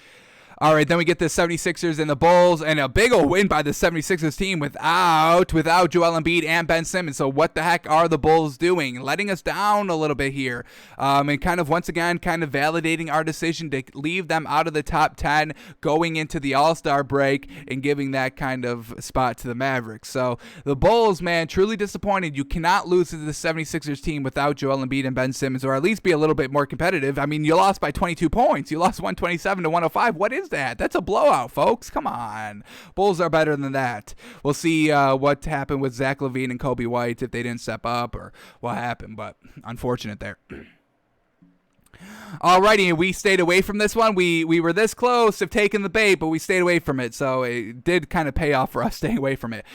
All right, then we get the 76ers and the Bulls, and a big old win by the 76ers team without Joel Embiid and Ben Simmons. So what the heck are the Bulls doing? Letting us down a little bit here, and kind of once again kind of validating our decision to leave them out of the top 10 going into the All-Star break and giving that kind of spot to the Mavericks. So the Bulls, man, truly disappointed. You cannot lose to the 76ers team without Joel Embiid and Ben Simmons, or at least be a little bit more competitive. I mean, you lost by 22 points. You lost 127-105. What is that? That's a blowout, folks. Come on. Bulls are better than that. We'll see what happened with Zach LaVine and Kobe White, if they didn't step up or what happened, but unfortunate there. Alrighty, we stayed away from this one. We were this close of taking the bait, but we stayed away from it, so it did kind of pay off for us staying away from it.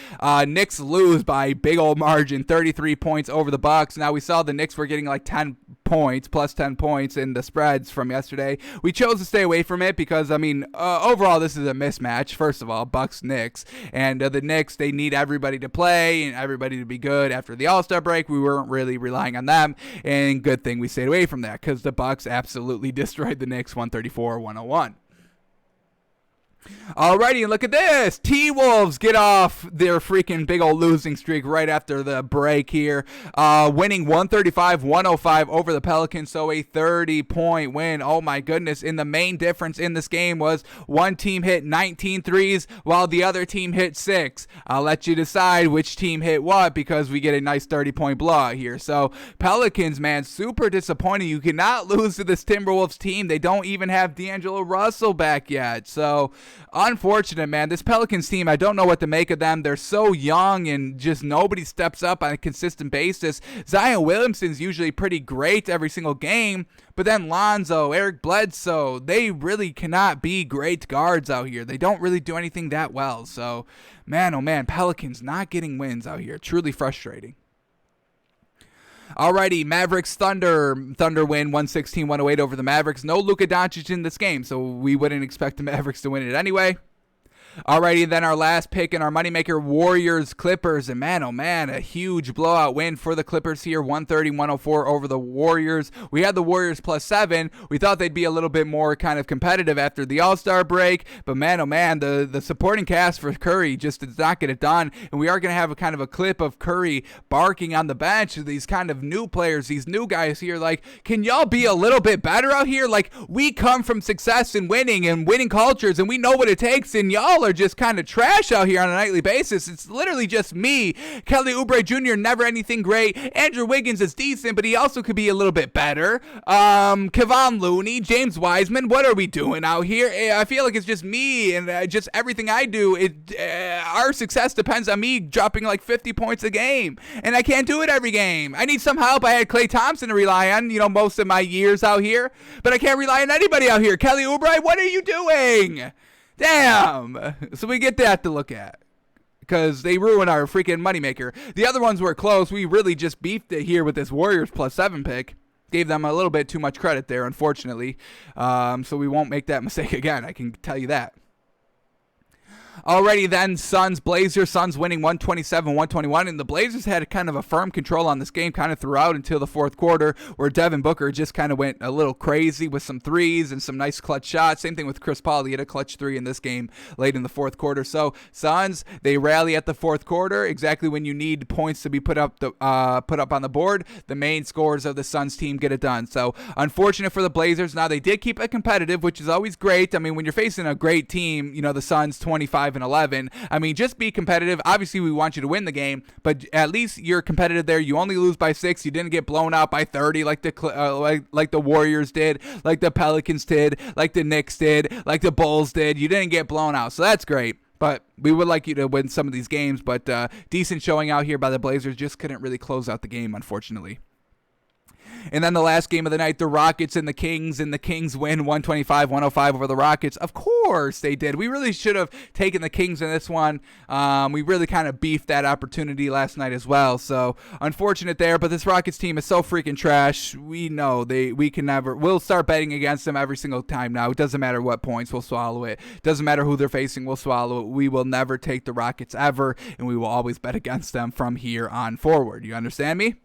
Knicks lose by big old margin, 33 points over the Bucks. Now, we saw the Knicks were getting like 10 points, plus 10 points in the spreads from yesterday. We chose to stay away from it because, I mean, overall, this is a mismatch. First of all, Bucks-Knicks, and the Knicks, they need everybody to play and everybody to be good after the All-Star break. We weren't really relying on them, and good thing we stayed away from that because the Bucks absolutely destroyed the Knicks 134-101. Alrighty, and look at this. T-Wolves get off their freaking big old losing streak right after the break here, winning 135-105 over the Pelicans, so a 30-point win. Oh my goodness, and the main difference in this game was one team hit 19 threes while the other team hit 6. I'll let you decide which team hit what because we get a nice 30-point blowout here. So Pelicans, man, super disappointing. You cannot lose to this Timberwolves team. They don't even have D'Angelo Russell back yet, so unfortunate, man. This Pelicans team, I don't know what to make of them. They're so young and just nobody steps up on a consistent basis. Zion Williamson's usually pretty great every single game, but then Lonzo, Eric Bledsoe, they really cannot be great guards out here. They don't really do anything that well. So, man, oh man, Pelicans not getting wins out here. Truly frustrating. Alrighty, Mavericks Thunder. Thunder win 116-108 over the Mavericks. No Luka Doncic in this game, so we wouldn't expect the Mavericks to win it anyway. Alrighty, then our last pick in our moneymaker, Warriors Clippers. And man, oh man, a huge blowout win for the Clippers here, 130-104 over the Warriors. We had the Warriors +7. We thought they'd be a little bit more kind of competitive after the All-Star break. But man, oh man, the supporting cast for Curry just did not get it done. And we are going to have a kind of a clip of Curry barking on the bench. These kind of new players, these new guys here, like, can y'all be a little bit better out here? Like, we come from success and winning cultures, and we know what it takes, and y'all are just kind of trash out here on a nightly basis. It's literally just me. Kelly Oubre Jr., never anything great. Andrew Wiggins is decent, but he also could be a little bit better. Kevon Looney, James Wiseman, what are we doing out here? I feel like it's just me, and just everything I do, our success depends on me dropping like 50 points a game, and I can't do it every game. I need some help. I had Klay Thompson to rely on, most of my years out here, but I can't rely on anybody out here. Kelly Oubre, what are you doing? Damn. So we get that to look at because they ruin our freaking moneymaker. The other ones were close. We really just beefed it here with this Warriors +7 pick. Gave them a little bit too much credit there, unfortunately. So we won't make that mistake again. I can tell you that. Alrighty then, Blazers. Suns winning 127-121, and the Blazers had kind of a firm control on this game kind of throughout until the fourth quarter, where Devin Booker just kind of went a little crazy with some threes and some nice clutch shots. Same thing with Chris Paul. He had a clutch three in this game late in the fourth quarter. So Suns, they rally at the fourth quarter, exactly when you need points to be put up on the board. The main scorers of the Suns team get it done. So unfortunate for the Blazers. Now they did keep it competitive, which is always great. I mean, when you're facing a great team, the Suns 25-11. I mean, just be competitive. Obviously, we want you to win the game, but at least you're competitive there. You only lose by 6. You didn't get blown out by 30 like the Warriors did, like the Pelicans did, like the Knicks did, like the Bulls did. You didn't get blown out, so that's great. But we would like you to win some of these games. But decent showing out here by the Blazers. Just couldn't really close out the game, unfortunately. And then the last game of the night, the Rockets and the Kings win 125-105 over the Rockets. Of course they did. We really should have taken the Kings in this one. We really kind of beefed that opportunity last night as well. So unfortunate there, but this Rockets team is so freaking trash. We know we'll start betting against them every single time now. It doesn't matter what points, we'll swallow it. Doesn't matter who they're facing, we'll swallow it. We will never take the Rockets ever, and we will always bet against them from here on forward. You understand me?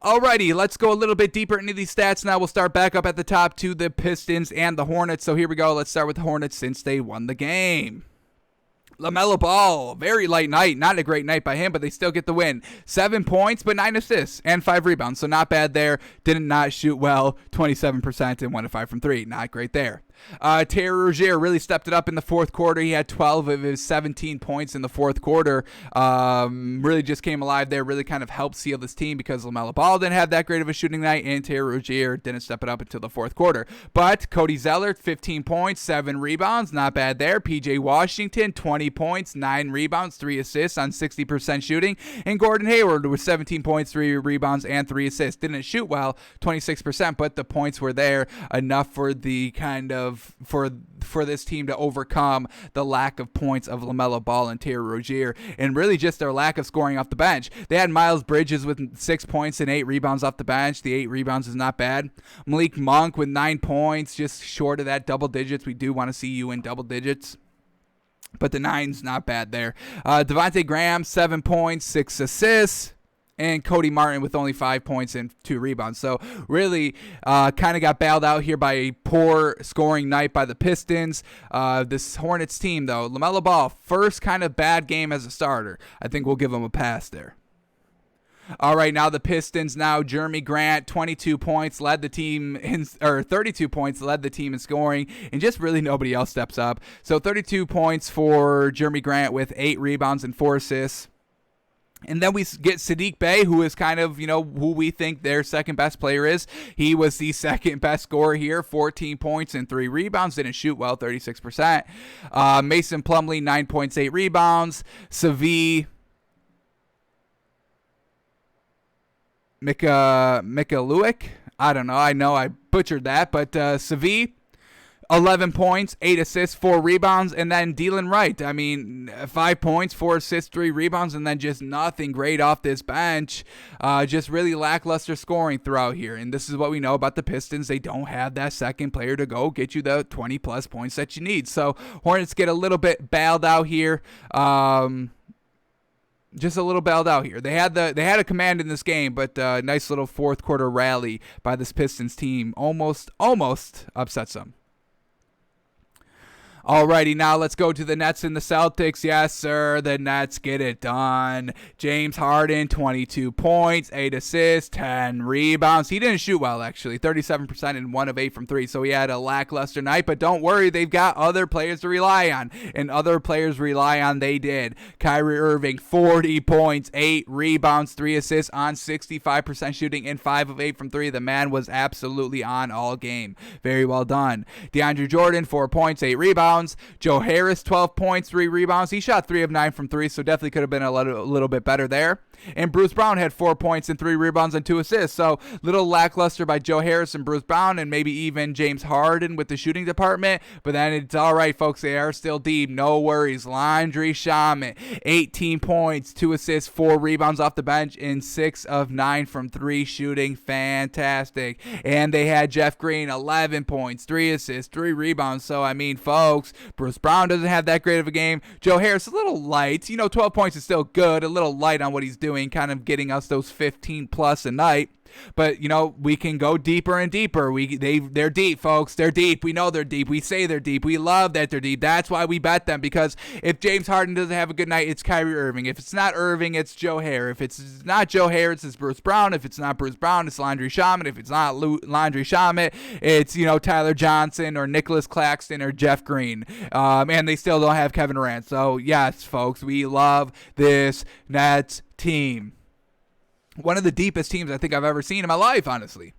Alrighty, let's go a little bit deeper into these stats now. We'll start back up at the top to the Pistons and the Hornets. So here we go. Let's start with the Hornets since they won the game. LaMelo Ball, very light night. Not a great night by him, but they still get the win. 7 points, but 9 assists and 5 rebounds. So not bad there. Did not shoot well. 27% and 1 of 5 from 3. Not great there. Terry Rozier really stepped it up in the fourth quarter. He had 12 of his 17 points in the fourth quarter. Really just came alive there. Really kind of helped seal this team because LaMelo Ball didn't have that great of a shooting night, and Terry Rozier didn't step it up until the fourth quarter. But Cody Zeller, 15 points, 7 rebounds. Not bad there. PJ Washington, 20 points, 9 rebounds, 3 assists on 60% shooting. And Gordon Hayward with 17 points, 3 rebounds, and 3 assists. Didn't shoot well, 26%, but the points were there enough for the kind of for this team to overcome the lack of points of LaMelo Ball and Terry Rozier, and really just their lack of scoring off the bench. They had Miles Bridges with 6 points and 8 rebounds off the bench. The 8 rebounds is not bad. Malik Monk with 9 points, just short of that double digits. We do want to see you in double digits, but the 9's not bad there. Devontae Graham, 7 points, 6 assists. And Cody Martin with only 5 points and 2 rebounds. So really kind of got bailed out here by a poor scoring night by the Pistons. This Hornets team, though, LaMelo Ball, first kind of bad game as a starter. I think we'll give him a pass there. All right, now the Pistons. Now Jeremy Grant, 22 points, led the team in, or 32 points, led the team in scoring, and just really nobody else steps up. So 32 points for Jeremy Grant with 8 rebounds and 4 assists. And then we get Sadiq Bey, who is kind of, who we think their second best player is. He was the second best scorer here, 14 points and 3 rebounds. Didn't shoot well, 36%. Mason Plumlee, 9 points, 8 rebounds. Savi Mikaluik, I don't know. I know I butchered that, but Savi, 11 points, 8 assists, 4 rebounds, and then Dylan Wright. I mean, 5 points, 4 assists, 3 rebounds, and then just nothing great off this bench. Just really lackluster scoring throughout here. And this is what we know about the Pistons. They don't have that second player to go get you the 20-plus points that you need. So Hornets get a little bit bailed out here. Just a little bailed out here. They had a command in this game, but nice little fourth quarter rally by this Pistons team almost upsets them. Alrighty, now let's go to the Nets and the Celtics. Yes, sir, the Nets get it done. James Harden, 22 points, 8 assists, 10 rebounds. He didn't shoot well, actually, 37% and 1 of 8 from 3, so he had a lackluster night, but don't worry, they've got other players to rely on, and other players rely on they did. Kyrie Irving, 40 points, 8 rebounds, 3 assists on 65% shooting, and 5 of 8 from 3. The man was absolutely on all game. Very well done. DeAndre Jordan, 4 points, 8 rebounds. Joe Harris, 12 points, 3 rebounds. He shot 3 of 9 from 3, so definitely could have been a little bit better there. And Bruce Brown had 4 points and 3 rebounds and 2 assists. So little lackluster by Joe Harris and Bruce Brown, and maybe even James Harden with the shooting department. But then it's all right, folks. They are still deep. No worries. Landry Shamet, 18 points, 2 assists, 4 rebounds off the bench, and 6 of 9 from 3 shooting. Fantastic. And they had Jeff Green, 11 points, 3 assists, 3 rebounds. So, I mean, folks, Bruce Brown doesn't have that great of a game. Joe Harris, a little light. 12 points is still good. A little light on what he's doing, kind of getting us those 15 plus a night. But, we can go deeper and deeper. They're deep, folks. They're deep. We know they're deep. We say they're deep. We love that they're deep. That's why we bet them, because if James Harden doesn't have a good night, it's Kyrie Irving. If it's not Irving, it's Joe Harris. If it's not Joe Harris, it's Bruce Brown. If it's not Bruce Brown, it's Landry Shamet. If it's not Landry Shamet, it's, Tyler Johnson or Nicholas Claxton or Jeff Green. And they still don't have Kevin Durant. So, yes, folks, we love this Nets team. One of the deepest teams I think I've ever seen in my life, honestly.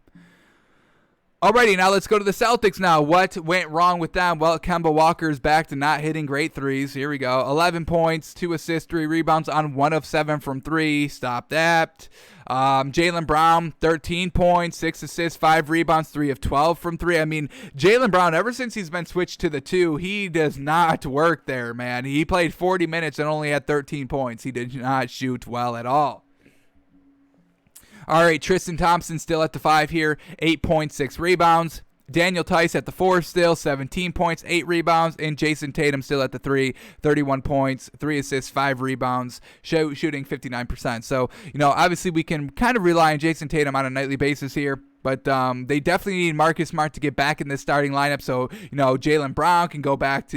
Alrighty, now let's go to the Celtics now. What went wrong with them? Well, Kemba Walker's back to not hitting great threes. Here we go. 11 points, 2 assists, 3 rebounds on 1 of 7 from 3. Stop that. Jaylen Brown, 13 points, 6 assists, 5 rebounds, 3 of 12 from 3. I mean, Jaylen Brown, ever since he's been switched to the 2, he does not work there, man. He played 40 minutes and only had 13 points. He did not shoot well at all. All right, Tristan Thompson still at the 5 here, 8 points, 6 rebounds. Daniel Tice at the 4 still, 17 points, 8 rebounds. And Jason Tatum still at the 3, 31 points, 3 assists, 5 rebounds, shooting 59%. So, obviously we can kind of rely on Jason Tatum on a nightly basis here. But they definitely need Marcus Smart to get back in the starting lineup. So, Jaylen Brown can go back to,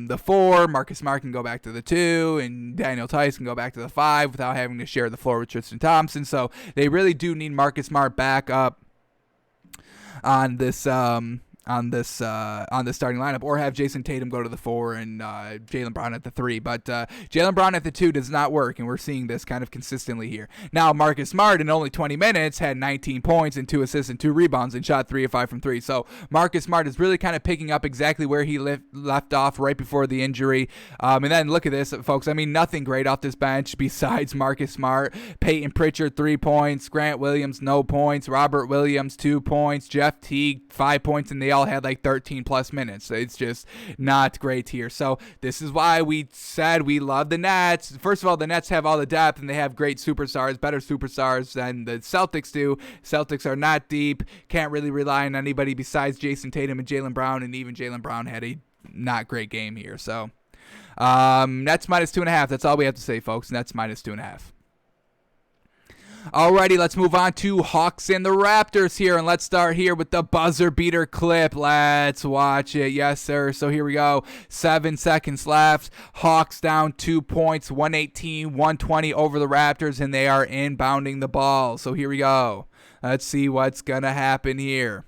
the 4. Marcus Smart can go back to the 2. And Daniel Tice can go back to the 5 without having to share the floor with Tristan Thompson. So they really do need Marcus Smart back up on this on the starting lineup, or have Jason Tatum go to the 4 and Jaylen Brown at the 3. But Jaylen Brown at the 2 does not work, and we're seeing this kind of consistently here. Now, Marcus Smart in only 20 minutes had 19 points and 2 assists and 2 rebounds and shot 3 of 5 from 3. So Marcus Smart is really kind of picking up exactly where he left off right before the injury. And then look at this, folks. I mean, nothing great off this bench besides Marcus Smart. Peyton Pritchard, 3 points. Grant Williams, no points. Robert Williams, 2 points. Jeff Teague, 5 points, and they all had like 13 plus minutes. It's just not great here. So this is why we said we love the Nets. First of all, the Nets have all the depth and they have great superstars, better superstars than the Celtics do. Celtics are not deep, can't really rely on anybody besides Jason Tatum and Jaylen Brown, and even Jaylen Brown had a not great game here. So Nets minus 2.5. That's all we have to say, folks. Nets minus 2.5. Alrighty, let's move on to Hawks and the Raptors here, and let's start here with the buzzer beater clip. Let's watch it. Yes, sir. So here we go. 7 seconds left. Hawks down 2 points, 118-120 over the Raptors, and they are inbounding the ball. So here we go. Let's see what's going to happen here.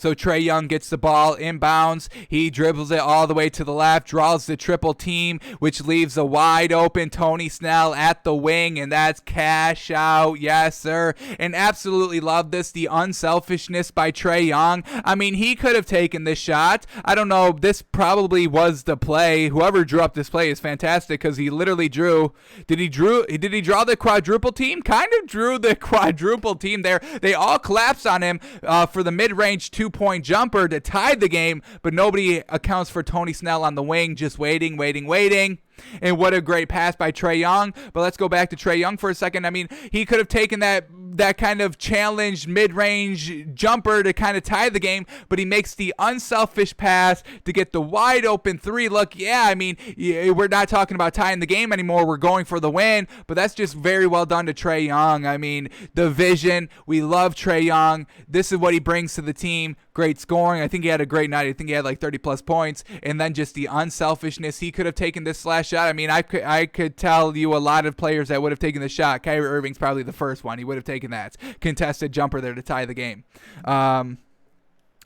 So Trae Young gets the ball inbounds. He dribbles it all the way to the left, draws the triple team, which leaves a wide open Tony Snell at the wing, and that's cash out. Yes, sir. And absolutely love this, the unselfishness by Trae Young. I mean, he could have taken this shot. I don't know. This probably was the play. Whoever drew up this play is fantastic because he literally drew. Did he draw the quadruple team? Kind of drew the quadruple team there. They all collapsed on him for the mid-range two-point jumper to tie the game, but nobody accounts for Tony Snell on the wing, just waiting. And what a great pass by Trae Young. But let's go back to Trae Young for a second. I mean, he could have taken that kind of challenged mid-range jumper to kind of tie the game, but he makes the unselfish pass to get the wide open three. Look, yeah, I mean, we're not talking about tying the game anymore. We're going for the win, but that's just very well done to Trae Young. I mean, the vision. We love Trae Young. This is what he brings to the team. Great scoring. I think he had a great night. I think he had like 30-plus points. And then just the unselfishness. He could have taken this last shot. I mean, I could tell you a lot of players that would have taken the shot. Kyrie Irving's probably the first one. He would have taken that contested jumper there to tie the game.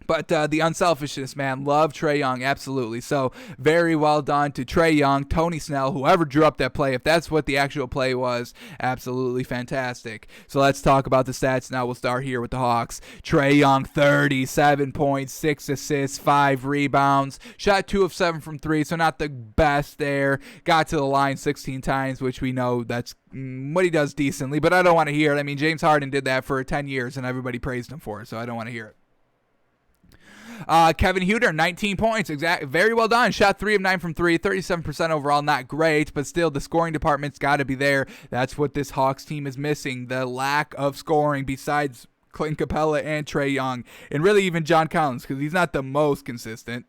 But the unselfishness, man, love Trae Young, absolutely. So very well done to Trae Young, Tony Snell, whoever drew up that play. If that's what the actual play was, absolutely fantastic. So let's talk about the stats now. We'll start here with the Hawks. Trae Young, 37 points, 6 assists, 5 rebounds. Shot 2 of 7 from 3, so not the best there. Got to the line 16 times, which we know that's what he does decently, but I don't want to hear it. I mean, James Harden did that for 10 years, and everybody praised him for it, so I don't want to hear it. Kevin Huerter, 19 points. Very well done. Shot 3 of 9 from 3, 37% overall. Not great, but still the scoring department's got to be there. That's what this Hawks team is missing, the lack of scoring besides Clint Capella and Trae Young, and really even John Collins because he's not the most consistent.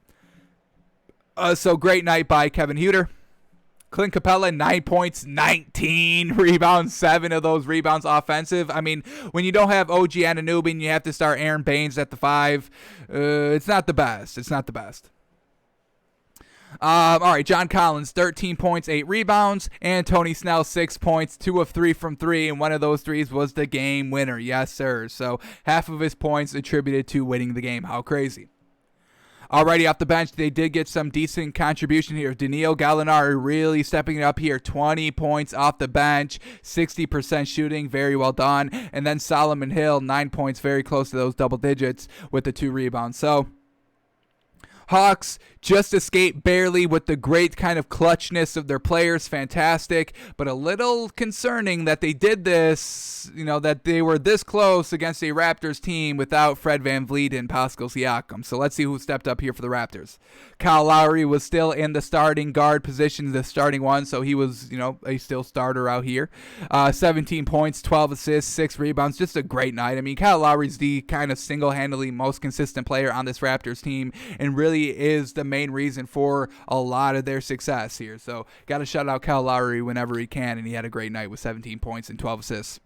So great night by Kevin Huerter. Clint Capella, 9 points, 19 rebounds, 7 of those rebounds offensive. I mean, when you don't have OG Anunoby and you have to start Aaron Baines at the 5, it's not the best. All right, John Collins, 13 points, 8 rebounds, and Tony Snell, 6 points, 2 of 3 from 3, and one of those threes was the game winner. Yes, sir. So half of his points attributed to winning the game. How crazy. Alrighty, off the bench, they did get some decent contribution here. Danilo Gallinari really stepping it up here. 20 points off the bench, 60% shooting, very well done. And then Solomon Hill, 9 points, very close to those double digits with the 2 rebounds. So Hawks just escaped barely with the great kind of clutchness of their players. Fantastic, but a little concerning that they did this, that they were this close against a Raptors team without Fred VanVleet and Pascal Siakam. So let's see who stepped up here for the Raptors. Kyle Lowry was still in the starting guard position, the starting one, so he was, a still starter out here. 17 points, 12 assists, 6 rebounds, just a great night. I mean, Kyle Lowry's the kind of single-handedly most consistent player on this Raptors team and really is the main reason for a lot of their success here. So got to shout out Kyle Lowry whenever he can, and he had a great night with 17 points and 12 assists.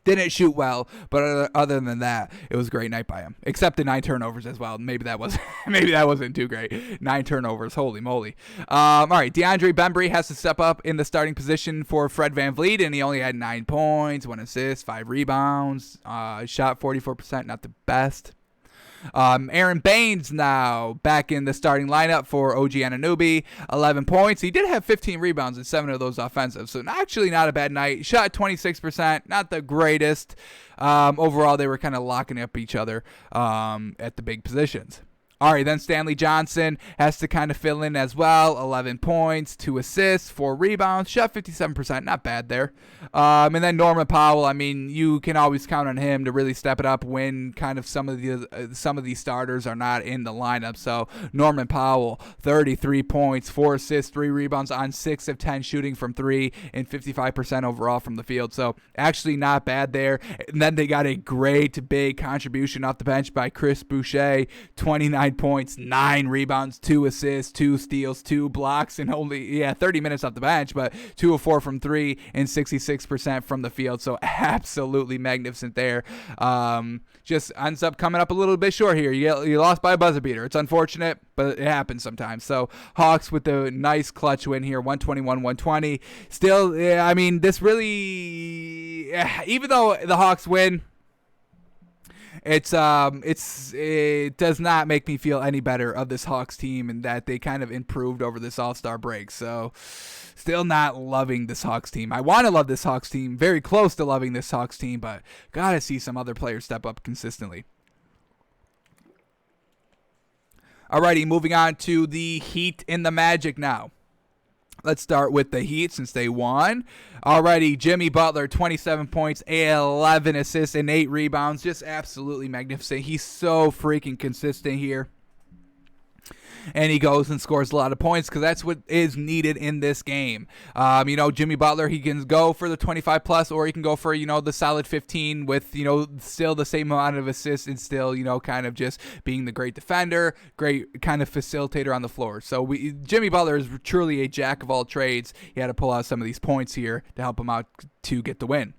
Didn't shoot well, but other than that, it was a great night by him. Except the 9 turnovers as well. Maybe that wasn't too great. 9 turnovers, holy moly. All right, DeAndre Bembry has to step up in the starting position for Fred VanVleet, and he only had 9 points, 1 assist, 5 rebounds. Shot 44%, not the best. Aaron Baines now back in the starting lineup for OG Anunoby, 11 points. He did have 15 rebounds and 7 of those offensive, so actually not a bad night. Shot 26%, not the greatest. Overall, they were kind of locking up each other at the big positions. All right, then Stanley Johnson has to kind of fill in as well. 11 points, 2 assists, 4 rebounds, shot 57%, not bad there. And then Norman Powell, I mean, you can always count on him to really step it up when kind of some of these starters are not in the lineup. So Norman Powell, 33 points, 4 assists, 3 rebounds on 6 of 10 shooting from 3 and 55% overall from the field. So actually not bad there. And then they got a great big contribution off the bench by Chris Boucher, 29 points, 9 rebounds, 2 assists, 2 steals, 2 blocks, and only 30 minutes off the bench, but 2 of 4 from 3 and 66% from the field. So absolutely magnificent there. Just ends up coming up a little bit short here. You lost by a buzzer beater. It's unfortunate, but it happens sometimes. So Hawks with a nice clutch win here, 121-120. Still, I mean, this really, even though the Hawks win, It does not make me feel any better of this Hawks team and that they kind of improved over this All-Star break. So still not loving this Hawks team. I want to love this Hawks team, very close to loving this Hawks team, but gotta see some other players step up consistently. Alrighty, moving on to the Heat and the Magic now. Let's start with the Heat since they won. Alrighty, Jimmy Butler, 27 points, 11 assists, and 8 rebounds. Just absolutely magnificent. He's so freaking consistent here. And he goes and scores a lot of points because that's what is needed in this game. Jimmy Butler, he can go for the 25 plus, or he can go for, the solid 15 with, still the same amount of assists and still, kind of just being the great defender, great kind of facilitator on the floor. So Jimmy Butler is truly a jack of all trades. He had to pull out some of these points here to help him out to get the win.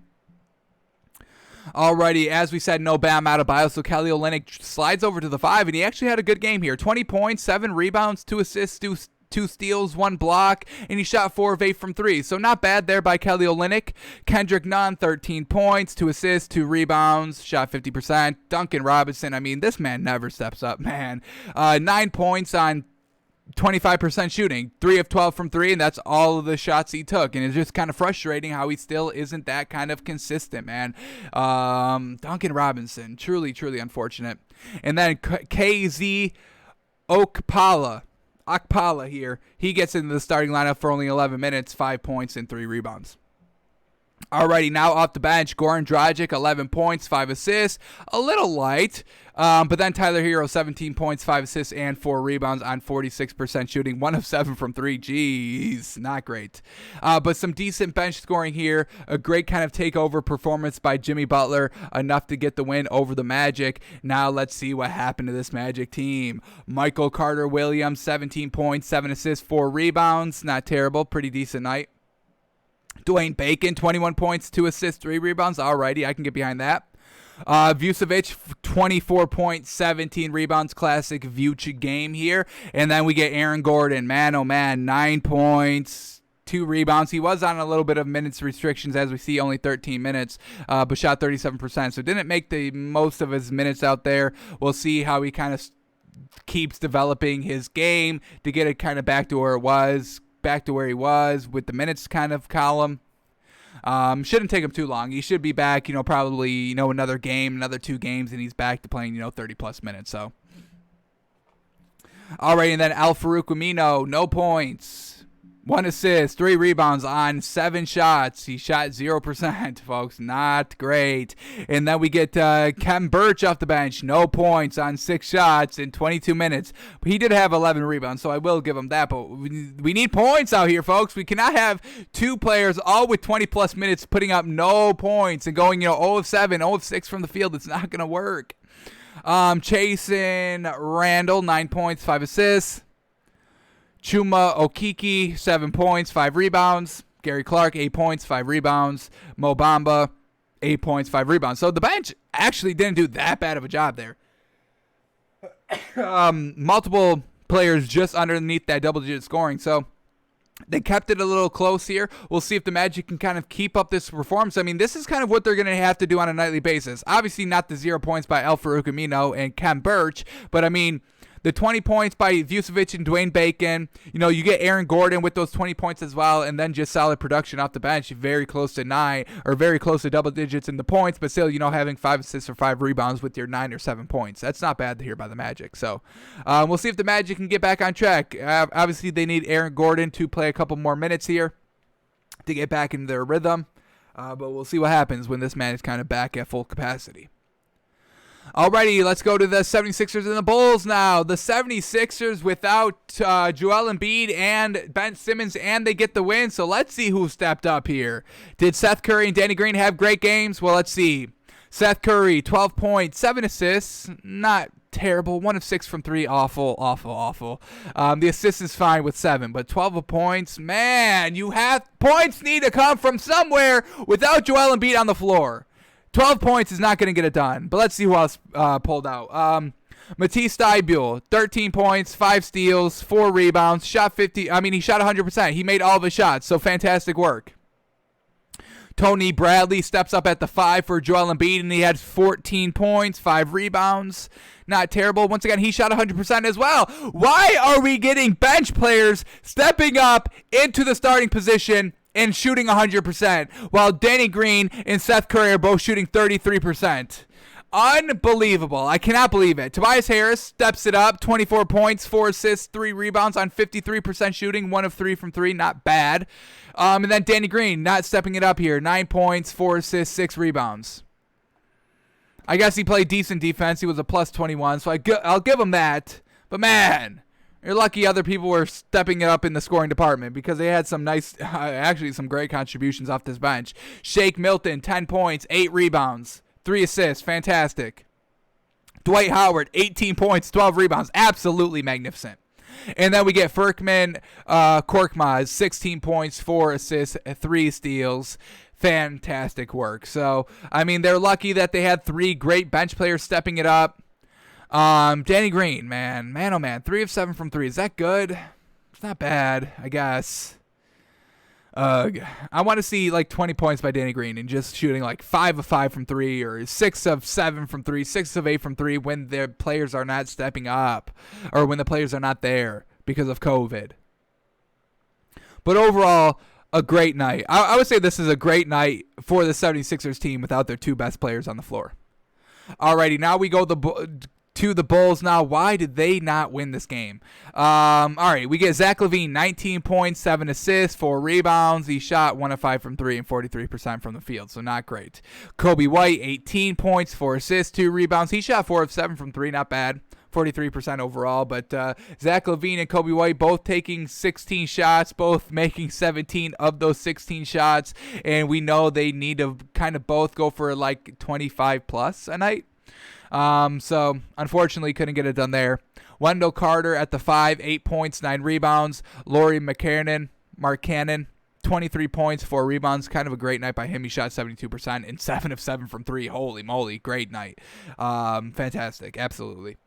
Alrighty, as we said, no Bam Adebayo, so Kelly Olynyk slides over to the 5, and he actually had a good game here. 20 points, 7 rebounds, 2 assists, 2 steals, 1 block, and he shot 4 of 8 from 3. So not bad there by Kelly Olynyk. Kendrick Nunn, 13 points, 2 assists, 2 rebounds, shot 50%. Duncan Robinson, this man never steps up, man. 9 points on 25% shooting, 3 of 12 from 3, and that's all of the shots he took. And it's just kind of frustrating how he still isn't that kind of consistent, man. Duncan Robinson, truly, truly unfortunate. And then KZ Okpala here, he gets into the starting lineup for only 11 minutes, 5 points, and 3 rebounds. Alrighty, now off the bench, Goran Dragic, 11 points, 5 assists, a little light, but then Tyler Hero, 17 points, 5 assists, and 4 rebounds on 46% shooting, 1 of 7 from 3, jeez, not great. But some decent bench scoring here, a great kind of takeover performance by Jimmy Butler, enough to get the win over the Magic. Now let's see what happened to this Magic team. Michael Carter-Williams, 17 points, 7 assists, 4 rebounds, not terrible, pretty decent night. Dwayne Bacon, 21 points, 2 assists, 3 rebounds. Alrighty, I can get behind that. Vucevic, 24 points, 17 rebounds. Classic Vuce game here. And then we get Aaron Gordon. Man, oh man, 9 points, 2 rebounds. He was on a little bit of minutes restrictions, as we see, only 13 minutes, but shot 37%. So didn't make the most of his minutes out there. We'll see how he kind of keeps developing his game to get it kind of back to where he was with the minutes kind of column. Shouldn't take him too long. He should be back, probably, another game, another 2 games, and he's back to playing, 30 plus minutes. So, all right, and then Al-Farouq Amino, no points, 1 assist, 3 rebounds on 7 shots. He shot 0%, folks. Not great. And then we get Kem Birch off the bench. No points on 6 shots in 22 minutes. But he did have 11 rebounds, so I will give him that. But we need points out here, folks. We cannot have 2 players all with 20-plus minutes putting up no points and going, 0 of 7, 0 of 6 from the field. It's not going to work. Chasen Randall, 9 points, 5 assists. Chuma Okeke, 7 points, 5 rebounds. Gary Clark, 8 points, 5 rebounds. Mo Bamba, 8 points, 5 rebounds. So the bench actually didn't do that bad of a job there. Multiple players just underneath that double-digit scoring. So they kept it a little close here. We'll see if the Magic can kind of keep up this performance. This is kind of what they're going to have to do on a nightly basis. Obviously not the 0 points by Al-Farouq Amino and Kem Birch, but the 20 points by Vucevic and Dwayne Bacon. You get Aaron Gordon with those 20 points as well, and then just solid production off the bench, very close to 9 or very close to double digits in the points, but still, having 5 assists or 5 rebounds with your 9 or 7 points. That's not bad here by the Magic. So we'll see if the Magic can get back on track. Obviously, they need Aaron Gordon to play a couple more minutes here to get back into their rhythm, but we'll see what happens when this man is kind of back at full capacity. Alrighty, let's go to the 76ers and the Bulls now. The 76ers without Joel Embiid and Ben Simmons, and they get the win. So let's see who stepped up here. Did Seth Curry and Danny Green have great games? Well, let's see. Seth Curry, 12 points, 7 assists. Not terrible. 1 of 6 from 3. Awful, awful, awful. The assist is fine with 7, but 12 points. Man, points need to come from somewhere without Joel Embiid on the floor. 12 points is not going to get it done. But let's see who else pulled out. Matisse Thybulle, 13 points, 5 steals, 4 rebounds, shot 50. He shot 100%. He made all of his shots, so fantastic work. Tony Bradley steps up at the 5 for Joel Embiid, and he had 14 points, 5 rebounds. Not terrible. Once again, he shot 100% as well. Why are we getting bench players stepping up into the starting position and shooting 100%, while Danny Green and Seth Curry are both shooting 33%? Unbelievable. I cannot believe it. Tobias Harris steps it up, 24 points, 4 assists, 3 rebounds on 53% shooting, 1 of 3 from 3, not bad. And then Danny Green not stepping it up here, 9 points, 4 assists, 6 rebounds. I guess he played decent defense. He was a plus 21, so I'll give him that. But man, you're lucky other people were stepping it up in the scoring department, because they had some nice, actually some great contributions off this bench. Shake Milton, 10 points, 8 rebounds. 3 assists, fantastic. Dwight Howard, 18 points, 12 rebounds, absolutely magnificent. And then we get Furkan Korkmaz, 16 points, 4 assists, 3 steals. Fantastic work. So, I mean, they're lucky that they had 3 great bench players stepping it up. Danny Green, man, oh man, 3 of 7 from 3. Is that good? It's not bad, I guess. I want to see like 20 points by Danny Green and just shooting like 5 of 5 from 3 or 6 of 7 from 3, 6 of 8 from 3 when the players are not stepping up or when the players are not there because of COVID. But overall, a great night. I would say this is a great night for the 76ers team without their 2 best players on the floor. Alrighty, now we go to the Bulls now. Why did they not win this game? All right, we get Zach LaVine, 19 points, 7 assists, 4 rebounds. He shot 1 of 5 from 3 and 43% from the field, so not great. Kobe White, 18 points, 4 assists, 2 rebounds. He shot 4 of 7 from 3, not bad. 43% overall, but Zach LaVine and Kobe White both taking 16 shots, both making 17 of those 16 shots, and we know they need to kind of both go for like 25 plus a night. So unfortunately couldn't get it done there. Wendell Carter at the 5, 8 points, 9 rebounds. Lauri Markkanen, 23 points, 4 rebounds. Kind of a great night by him. He shot 72% and 7 of 7 from 3. Holy moly, great night. Fantastic, absolutely.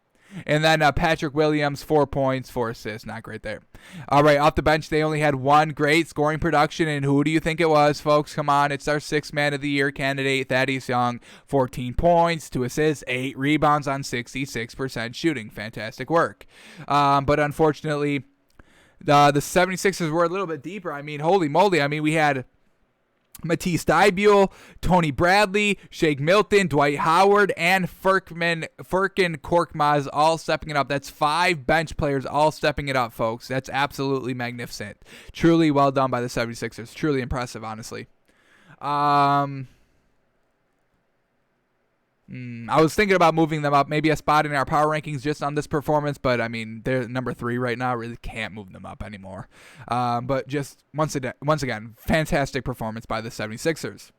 And then Patrick Williams, 4 points, 4 assists. Not great there. All right, off the bench, they only had 1 great scoring production. And who do you think it was, folks? Come on, it's our 6th Man of the Year candidate, Thaddeus Young. 14 points, 2 assists, 8 rebounds on 66% shooting. Fantastic work. But unfortunately, the 76ers were a little bit deeper. I mean, holy moly. I mean, we had Matisse Thybulle, Tony Bradley, Shake Milton, Dwight Howard, and Furkan Korkmaz all stepping it up. That's 5 bench players all stepping it up, folks. That's absolutely magnificent. Truly well done by the 76ers. Truly impressive, honestly. I was thinking about moving them up, maybe a spot in our power rankings just on this performance, but I mean, they're number 3 right now. Really can't move them up anymore. But just once again, fantastic performance by the 76ers.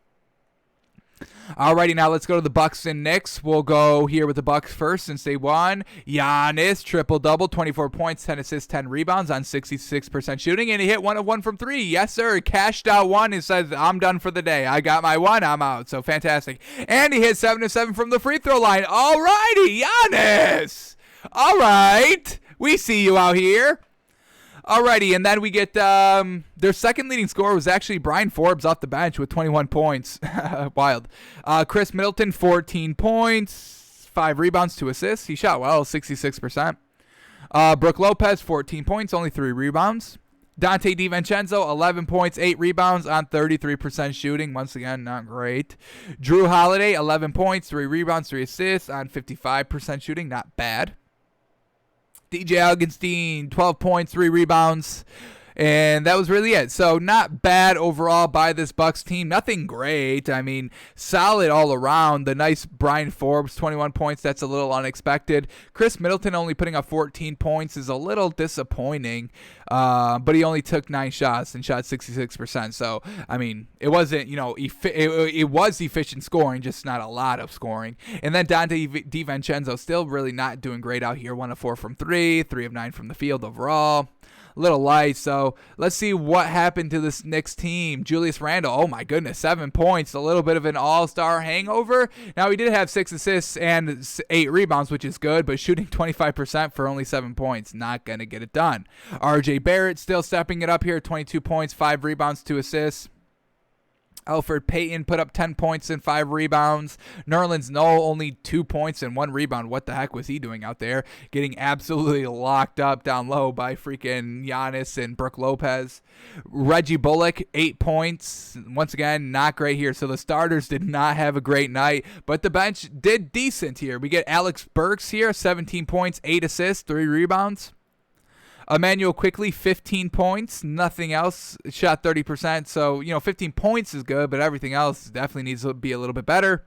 Alrighty, now let's go to the Bucks and Knicks. We'll go here with the Bucks first since they won. Giannis, triple-double, 24 points, 10 assists, 10 rebounds on 66% shooting, and he hit 1 of 1 from 3. Yes, sir. Cashed out 1 and says, I'm done for the day. I got my 1. I'm out. So fantastic. And he hit 7 of 7 from the free throw line. Alrighty, Giannis. All right. We see you out here. Alrighty, and then we get their second leading scorer was actually Brian Forbes off the bench with 21 points. Wild. Chris Middleton, 14 points, 5 rebounds, 2 assists. He shot well, 66%. Brook Lopez, 14 points, only 3 rebounds. Dante DiVincenzo, 11 points, 8 rebounds on 33% shooting. Once again, not great. Drew Holiday, 11 points, 3 rebounds, 3 assists on 55% shooting. Not bad. DJ Augustine, 12 points, 3 rebounds, and that was really it. So not bad overall by this Bucks team. Nothing great. I mean, solid all around. The nice Brian Forbes, 21 points. That's a little unexpected. Chris Middleton only putting up 14 points is a little disappointing, but he only took 9 shots and shot 66%. So, I mean, it wasn't, it was efficient scoring, just not a lot of scoring. And then Dante DiVincenzo still really not doing great out here. 1 of 4 from 3, 3 of 9 from the field overall. A little light, so let's see what happened to this Knicks team. Julius Randle, oh my goodness, 7 points, a little bit of an all-star hangover. Now, he did have 6 assists and 8 rebounds, which is good, but shooting 25% for only 7 points, not going to get it done. RJ Barrett still stepping it up here, 22 points, 5 rebounds, 2 assists. Alfred Payton put up 10 points and 5 rebounds. Nerlens Noel only 2 points and 1 rebound. What the heck was he doing out there? Getting absolutely locked up down low by freaking Giannis and Brook Lopez. Reggie Bullock, 8 points. Once again, not great here. So the starters did not have a great night, but the bench did decent here. We get Alex Burks here, 17 points, 8 assists, 3 rebounds. Emmanuel Quickly, 15 points, nothing else, shot 30%. So, 15 points is good, but everything else definitely needs to be a little bit better.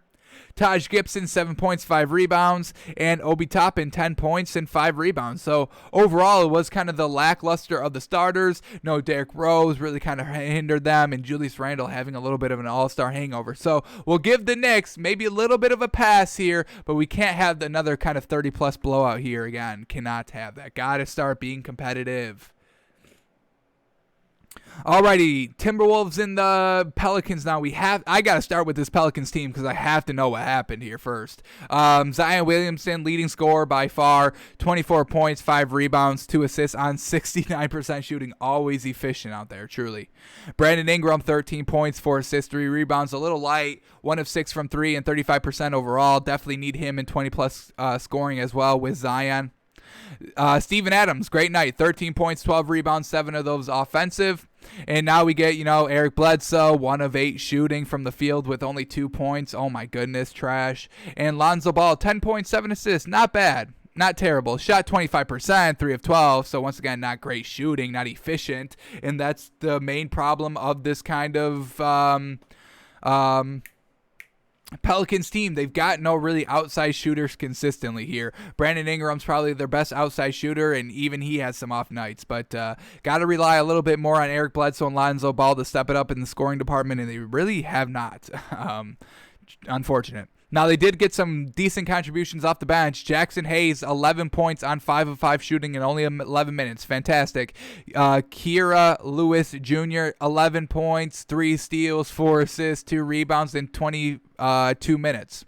Taj Gibson, 7 points, 5 rebounds, and Obi Toppin, 10 points and 5 rebounds. So overall, it was kind of the lackluster of the starters. No Derrick Rose really kind of hindered them, and Julius Randle having a little bit of an all-star hangover. So we'll give the Knicks maybe a little bit of a pass here, but we can't have another kind of 30-plus blowout here again. Cannot have that. Got to start being competitive. Alrighty, Timberwolves and the Pelicans now. I got to start with this Pelicans team because I have to know what happened here first. Zion Williamson, leading scorer by far, 24 points, 5 rebounds, 2 assists on 69% shooting. Always efficient out there, truly. Brandon Ingram, 13 points, 4 assists, 3 rebounds. A little light, 1 of 6 from 3 and 35% overall. Definitely need him in 20-plus scoring as well with Zion. Steven Adams, great night, 13 points, 12 rebounds, 7 of those offensive. And now we get, Eric Bledsoe, 1 of 8 shooting from the field with only 2 points. Oh my goodness, trash. And Lonzo Ball, 10 points, 7 assists, not bad. Not terrible. Shot 25%, 3 of 12. So once again, not great shooting, not efficient. And that's the main problem of this kind of Pelicans team. They've got no really outside shooters consistently here. Brandon Ingram's probably their best outside shooter, and even he has some off nights. But got to rely a little bit more on Eric Bledsoe and Lonzo Ball to step it up in the scoring department, and they really have not. Unfortunate. Now, they did get some decent contributions off the bench. Jackson Hayes, 11 points on 5 of 5 shooting in only 11 minutes. Fantastic. Kira Lewis Jr., 11 points, 3 steals, 4 assists, 2 rebounds in 22 minutes.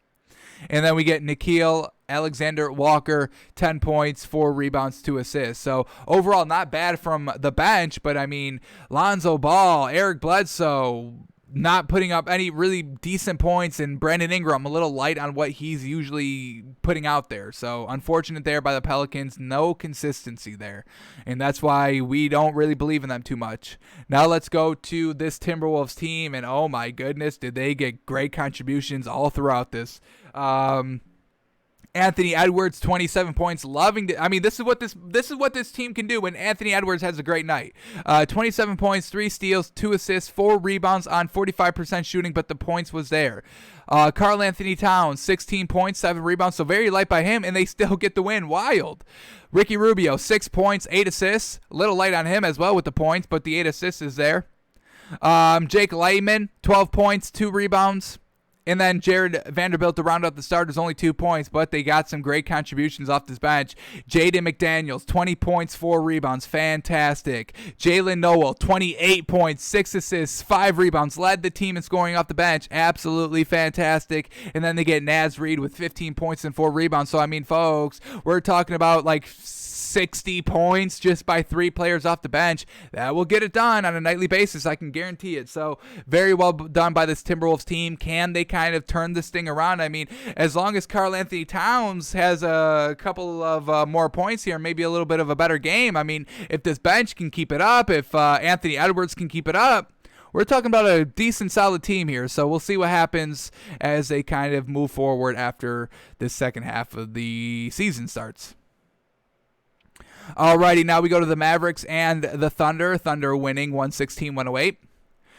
And then we get Nickeil Alexander Walker, 10 points, 4 rebounds, 2 assists. So overall, not bad from the bench, but I mean, Lonzo Ball, Eric Bledsoe, not putting up any really decent points, and Brandon Ingram a little light on what he's usually putting out there. So unfortunate there by the Pelicans. No consistency there, and that's why we don't really believe in them too much. Now let's go to this Timberwolves team, and oh my goodness, did they get great contributions all throughout this. Anthony Edwards, 27 points, loving it. I mean, this is what this team can do when Anthony Edwards has a great night. 27 points, 3 steals, 2 assists, 4 rebounds on 45% shooting, but the points was there. Karl Anthony Towns, 16 points, 7 rebounds, so very light by him, and they still get the win. Wild. Ricky Rubio, 6 points, 8 assists. A little light on him as well with the points, but the 8 assists is there. Jake Layman, 12 points, 2 rebounds. And then Jared Vanderbilt to round out the starters, only 2 points, but they got some great contributions off this bench. Jaden McDaniels, 20 points, 4 rebounds, fantastic. Jalen Noel, 28 points, 6 assists, 5 rebounds, led the team in scoring off the bench, absolutely fantastic. And then they get Naz Reid with 15 points and 4 rebounds. So, I mean, folks, we're talking about like 60 points just by 3 players off the bench. That will get it done on a nightly basis, I can guarantee it. So very well done by this Timberwolves team. Can they kind of turn this thing around? I mean, as long as Karl Anthony Towns has a couple of more points here, maybe a little bit of a better game. I mean, if this bench can keep it up, if Anthony Edwards can keep it up, we're talking about a decent, solid team here. So we'll see what happens as they kind of move forward after this second half of the season starts. Alrighty, now we go to the Mavericks and the Thunder. Thunder winning 116-108.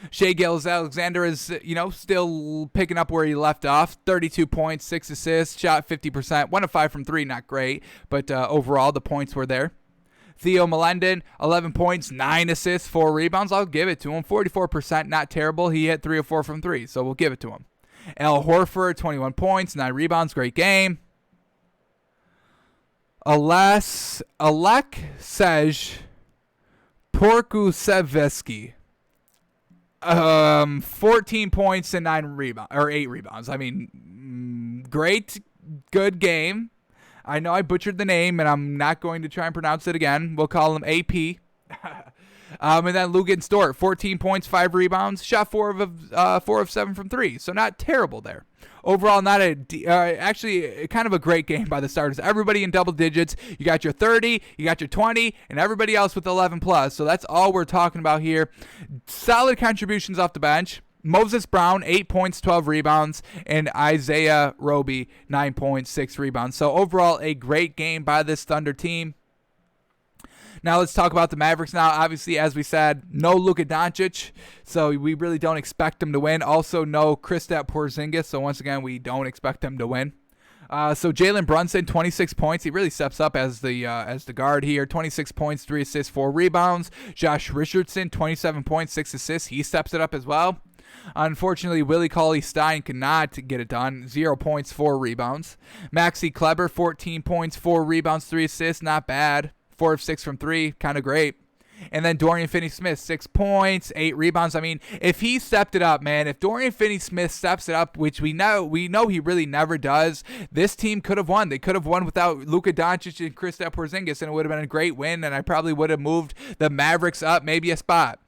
Shai Gilgeous-Alexander is, still picking up where he left off. 32 points, 6 assists, shot 50%. 1 of 5 from 3, not great, but overall the points were there. Theo Melendon, 11 points, 9 assists, 4 rebounds. I'll give it to him. 44%, not terrible. He hit 3 of 4 from 3, so we'll give it to him. Al Horford, 21 points, 9 rebounds, great game. Alek Sej Porkusevsky, 14 points and 8 rebounds. I mean, great, good game. I know I butchered the name, and I'm not going to try and pronounce it again. We'll call him AP. And then Lugan Stort, 14 points, 5 rebounds, shot 4 of 7 from 3. So not terrible there. Overall, not actually kind of a great game by the starters. Everybody in double digits. You got your 30, you got your 20, and everybody else with 11 plus. So that's all we're talking about here. Solid contributions off the bench. Moses Brown, 8 points, 12 rebounds, and Isaiah Roby, 9 points, 6 rebounds. So overall, a great game by this Thunder team. Now let's talk about the Mavericks now. Obviously, as we said, no Luka Doncic, so we really don't expect them to win. Also, no Kristaps Porzingis, so once again, we don't expect them to win. So Jalen Brunson, 26 points. He really steps up as the guard here. 26 points, 3 assists, 4 rebounds. Josh Richardson, 27 points, 6 assists. He steps it up as well. Unfortunately, Willie Cauley-Stein could not get it done. 0 points, 4 rebounds. Maxi Kleber, 14 points, 4 rebounds, 3 assists. Not bad. 4 of 6 from 3, kind of great. And then Dorian Finney-Smith, 6 points, 8 rebounds. I mean, if he stepped it up, man, if Dorian Finney-Smith steps it up, which we know he really never does, this team could have won. They could have won without Luka Doncic and Kristaps Porzingis, and it would have been a great win, and I probably would have moved the Mavericks up maybe a spot.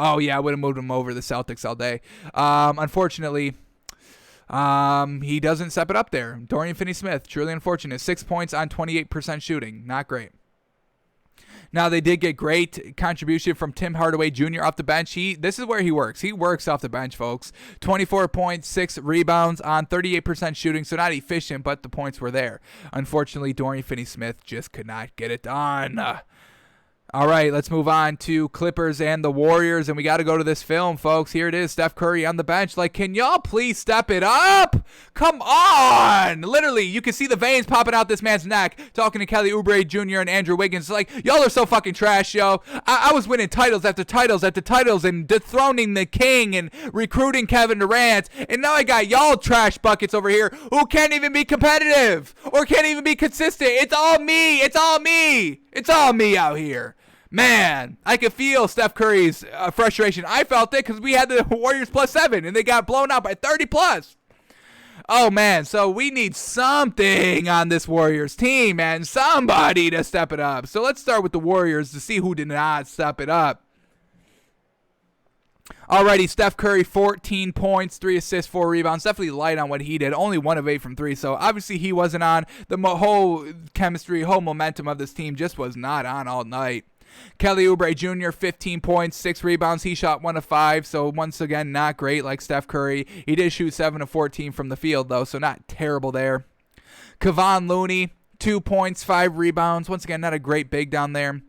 Oh, yeah, I would have moved them over the Celtics all day. Unfortunately, he doesn't step it up there. Dorian Finney-Smith, truly unfortunate. 6 points on 28% shooting. Not great. Now, they did get great contribution from Tim Hardaway Jr. off the bench. This is where he works. He works off the bench, folks. 24 points, 6 rebounds on 38% shooting, so not efficient, but the points were there. Unfortunately, Dorian Finney-Smith just could not get it done. All right, let's move on to Clippers and the Warriors, and we got to go to this film, folks. Here it is, Steph Curry on the bench. Like, can y'all please step it up? Come on! Literally, you can see the veins popping out this man's neck, talking to Kelly Oubre Jr. and Andrew Wiggins. Like, y'all are so fucking trash, yo. I was winning titles after titles after titles and dethroning the king and recruiting Kevin Durant, and now I got y'all trash buckets over here who can't even be competitive or can't even be consistent. It's all me. It's all me. It's all me out here. Man, I could feel Steph Curry's frustration. I felt it because we had the Warriors +7, and they got blown out by 30 plus. Oh, man, so we need something on this Warriors team, man. Somebody to step it up. So let's start with the Warriors to see who did not step it up. Alrighty, Steph Curry, 14 points, 3 assists, 4 rebounds. Definitely light on what he did. Only 1 of 8 from 3. So obviously he wasn't on. The whole chemistry, whole momentum of this team just was not on all night. Kelly Oubre Jr., 15 points, 6 rebounds. He shot 1 of 5, so once again, not great like Steph Curry. He did shoot 7 of 14 from the field, though, so not terrible there. Kevon Looney, 2 points, 5 rebounds. Once again, not a great big down there.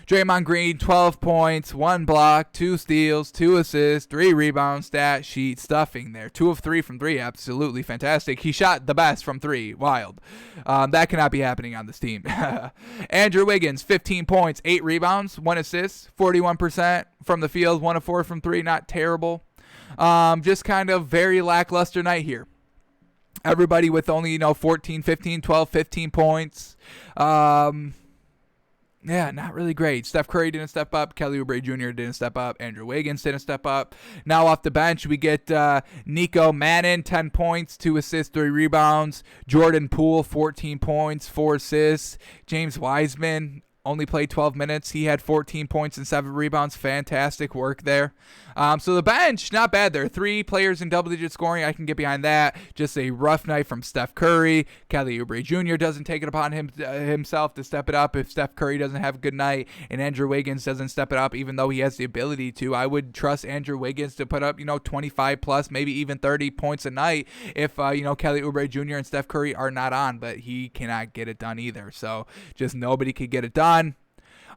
Draymond Green, 12 points, 1 block, 2 steals, 2 assists, 3 rebounds, stat sheet stuffing there. 2 of 3 from 3, absolutely fantastic. He shot the best from 3, wild. That cannot be happening on this team. Andrew Wiggins, 15 points, 8 rebounds, 1 assist, 41% from the field, 1 of 4 from 3, not terrible. Just kind of very lackluster night here. Everybody with only, 14, 15, 12, 15 points. Yeah, not really great. Steph Curry didn't step up. Kelly Oubre Jr. didn't step up. Andrew Wiggins didn't step up. Now off the bench, we get Nico Mannion, 10 points, 2 assists, 3 rebounds. Jordan Poole, 14 points, 4 assists. James Wiseman only played 12 minutes. He had 14 points and 7 rebounds. Fantastic work there. So the bench, not bad there. 3 players in double-digit scoring. I can get behind that. Just a rough night from Steph Curry. Kelly Oubre Jr. doesn't take it upon himself to step it up if Steph Curry doesn't have a good night, and Andrew Wiggins doesn't step it up, even though he has the ability to. I would trust Andrew Wiggins to put up, 25 plus, maybe even 30 points a night if, Kelly Oubre Jr. and Steph Curry are not on, but he cannot get it done either. So just nobody could get it done.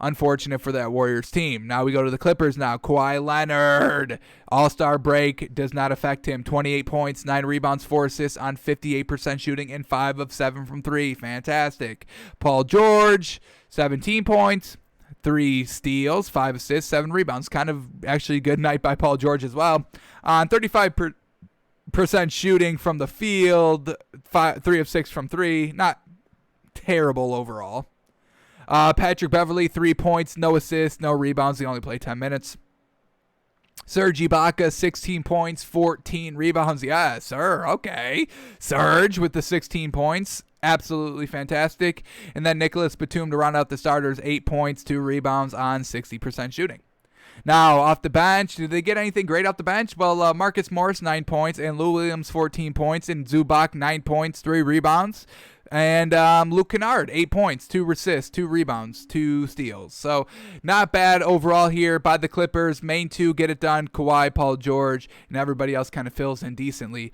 Unfortunate for that Warriors team. Now we go to the Clippers now. Kawhi Leonard, All-Star break, does not affect him. 28 points, 9 rebounds, 4 assists on 58% shooting, and 5 of 7 from 3. Fantastic. Paul George, 17 points, 3 steals, 5 assists, 7 rebounds. Kind of actually a good night by Paul George as well. On 35% shooting from the field, 3 of 6 from 3. Not terrible overall. Patrick Beverley, 3 points, no assists, no rebounds. He only played 10 minutes. Serge Ibaka, 16 points, 14 rebounds. Yes, sir. Okay. Serge with the 16 points. Absolutely fantastic. And then Nicholas Batum to round out the starters, 8 points, 2 rebounds on 60% shooting. Now, off the bench, did they get anything great off the bench? Well, Marcus Morris, 9 points, and Lou Williams, 14 points, and Zubac, 9 points, 3 rebounds. And Luke Kennard, 8 points, 2 assists, 2 rebounds, 2 steals. So not bad overall here by the Clippers. Main 2 get it done. Kawhi, Paul George, and everybody else kind of fills in decently.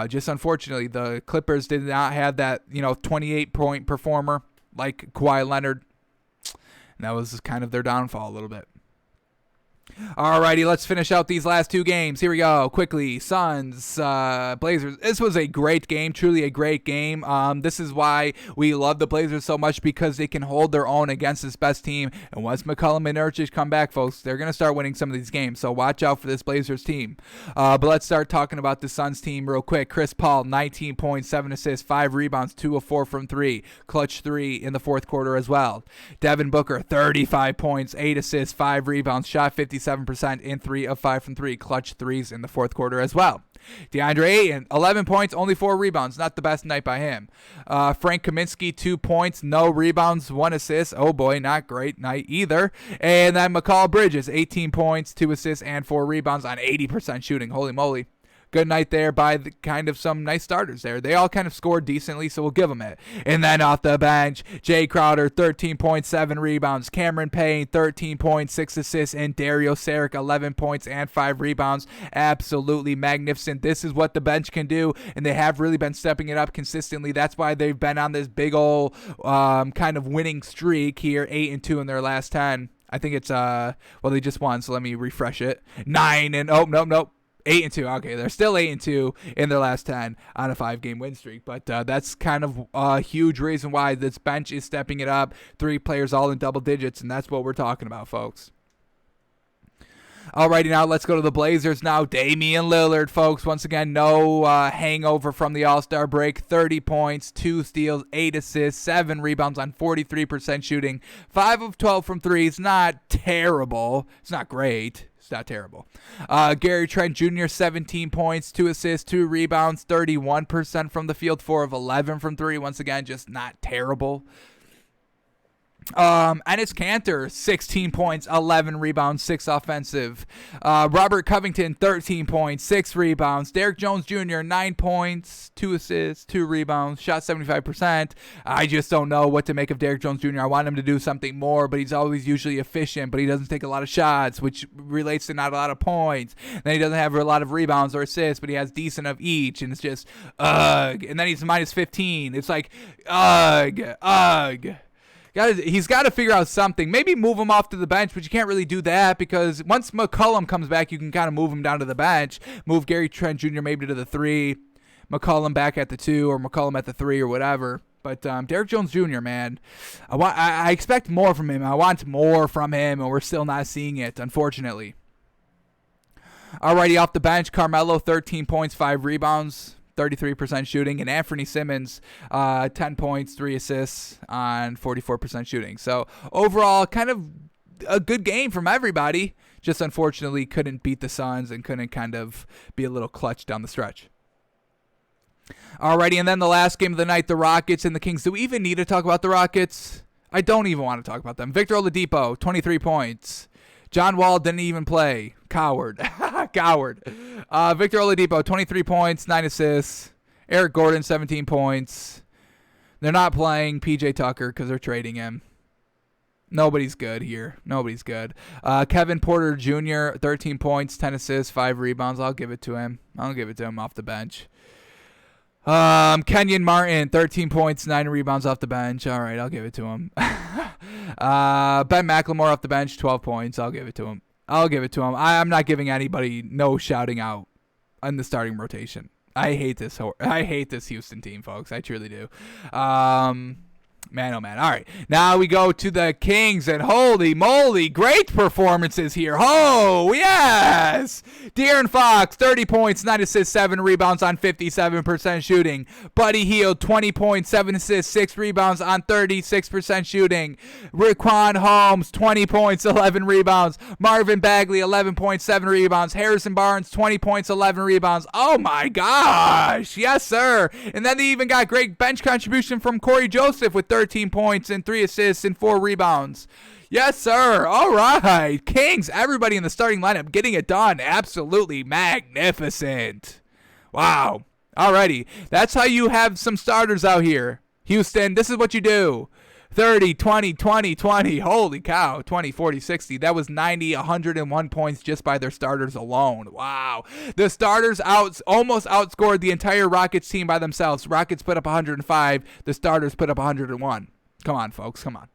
Just unfortunately, the Clippers did not have that 28-point performer like Kawhi Leonard. And that was kind of their downfall a little bit. Alrighty, let's finish out these last 2 games. Here we go. Quickly, Suns, Blazers. This was a great game, truly a great game. This is why we love the Blazers so much, because they can hold their own against this best team. And once McCollum and Nurkic come back, folks, they're going to start winning some of these games. So watch out for this Blazers team. But let's start talking about the Suns team real quick. Chris Paul, 19 points, 7 assists, 5 rebounds, 2 of 4 from 3. Clutch 3 in the fourth quarter as well. Devin Booker, 35 points, 8 assists, 5 rebounds, shot 57% in 3 of 5 from 3. Clutch 3s in the fourth quarter as well. DeAndre Ayton, 11 points, only 4 rebounds. Not the best night by him. Frank Kaminsky, 2 points, no rebounds, 1 assist. Oh boy, not great night either. And then McCall Bridges, 18 points, 2 assists, and 4 rebounds on 80% shooting. Holy moly. Good night there by kind of some nice starters there. They all kind of scored decently, so we'll give them it. And then off the bench, Jay Crowder, 13.7 rebounds. Cameron Payne, 13.6 assists. And Dario Saric, 11 points and 5 rebounds. Absolutely magnificent. This is what the bench can do, and they have really been stepping it up consistently. That's why they've been on this big old kind of winning streak here, 8-2 in their last 10. I think it's, they just won, so let me refresh it. 9-0. 8-2. Okay, they're still 8-2 in their last 10 on a 5-game win streak. But that's kind of a huge reason why this bench is stepping it up. 3 players all in double digits, and that's what we're talking about, folks. Alrighty, now let's go to the Blazers now. Damian Lillard, folks. Once again, no hangover from the All-Star break. 30 points, 2 steals, 8 assists, 7 rebounds on 43% shooting. 5 of 12 from 3. It's not terrible. It's not great. It's not terrible. Gary Trent Jr., 17 points, 2 assists, 2 rebounds, 31% from the field, 4 of 11 from 3. Once again, just not terrible. Enes Kanter, 16 points, 11 rebounds, 6 offensive. Robert Covington, 13 points, 6 rebounds. Derrick Jones Jr., 9 points, 2 assists, 2 rebounds, shot 75%. I just don't know what to make of Derrick Jones Jr. I want him to do something more, but he's always usually efficient, but he doesn't take a lot of shots, which relates to not a lot of points. Then he doesn't have a lot of rebounds or assists, but he has decent of each, and it's just, ugh. And then he's minus 15. It's like, ugh. He's got to figure out something. Maybe move him off to the bench, but you can't really do that because once McCollum comes back, you can kind of move him down to the bench. Move Gary Trent Jr. maybe to the 3, McCollum back at the 2, or McCollum at the 3 or whatever. But Derrick Jones Jr., man, I expect more from him. I want more from him, and we're still not seeing it, unfortunately. Alrighty, off the bench, Carmelo, 13 points, 5 rebounds. 33% shooting, and Anthony Simmons, 10 points, 3 assists on 44% shooting. So overall, kind of a good game from everybody. Just unfortunately couldn't beat the Suns and couldn't kind of be a little clutch down the stretch. Alrighty, and then the last game of the night, the Rockets and the Kings. Do we even need to talk about the Rockets? I don't even want to talk about them. Victor Oladipo, 23 points. John Wall didn't even play. Coward. Coward. Victor Oladipo, 23 points, 9 assists. Eric Gordon, 17 points. They're not playing PJ Tucker because they're trading him. Nobody's good here. Nobody's good. Kevin Porter Jr., 13 points, 10 assists, 5 rebounds. I'll give it to him. I'll give it to him off the bench. Kenyon Martin, 13 points, 9 rebounds off the bench. All right, I'll give it to him. Ben McLemore off the bench, 12 points. I'll give it to him. I'm not giving anybody no shouting out in the starting rotation. I hate this Houston team, folks. I truly do. Man, oh man. All right. Now we go to the Kings, and holy moly, great performances here. Oh, yes. De'Aaron Fox, 30 points, 9 assists, 7 rebounds on 57% shooting. Buddy Hield, 20 points, 7 assists, 6 rebounds on 36% shooting. Riquen Holmes, 20 points, 11 rebounds. Marvin Bagley, 11 points, 7 rebounds. Harrison Barnes, 20 points, 11 rebounds. Oh my gosh. Yes, sir. And then they even got great bench contribution from Corey Joseph with 13 points and 3 assists and 4 rebounds. Yes, sir. All right. Kings, everybody in the starting lineup getting it done. Absolutely magnificent. Wow. Alrighty. That's how you have some starters out here. Houston, this is what you do. 30, 20, 20, 20. Holy cow. 20, 40, 60. That was 90, 101 points just by their starters alone. Wow. The starters almost outscored the entire Rockets team by themselves. Rockets put up 105. The starters put up 101. Come on, folks. Come on.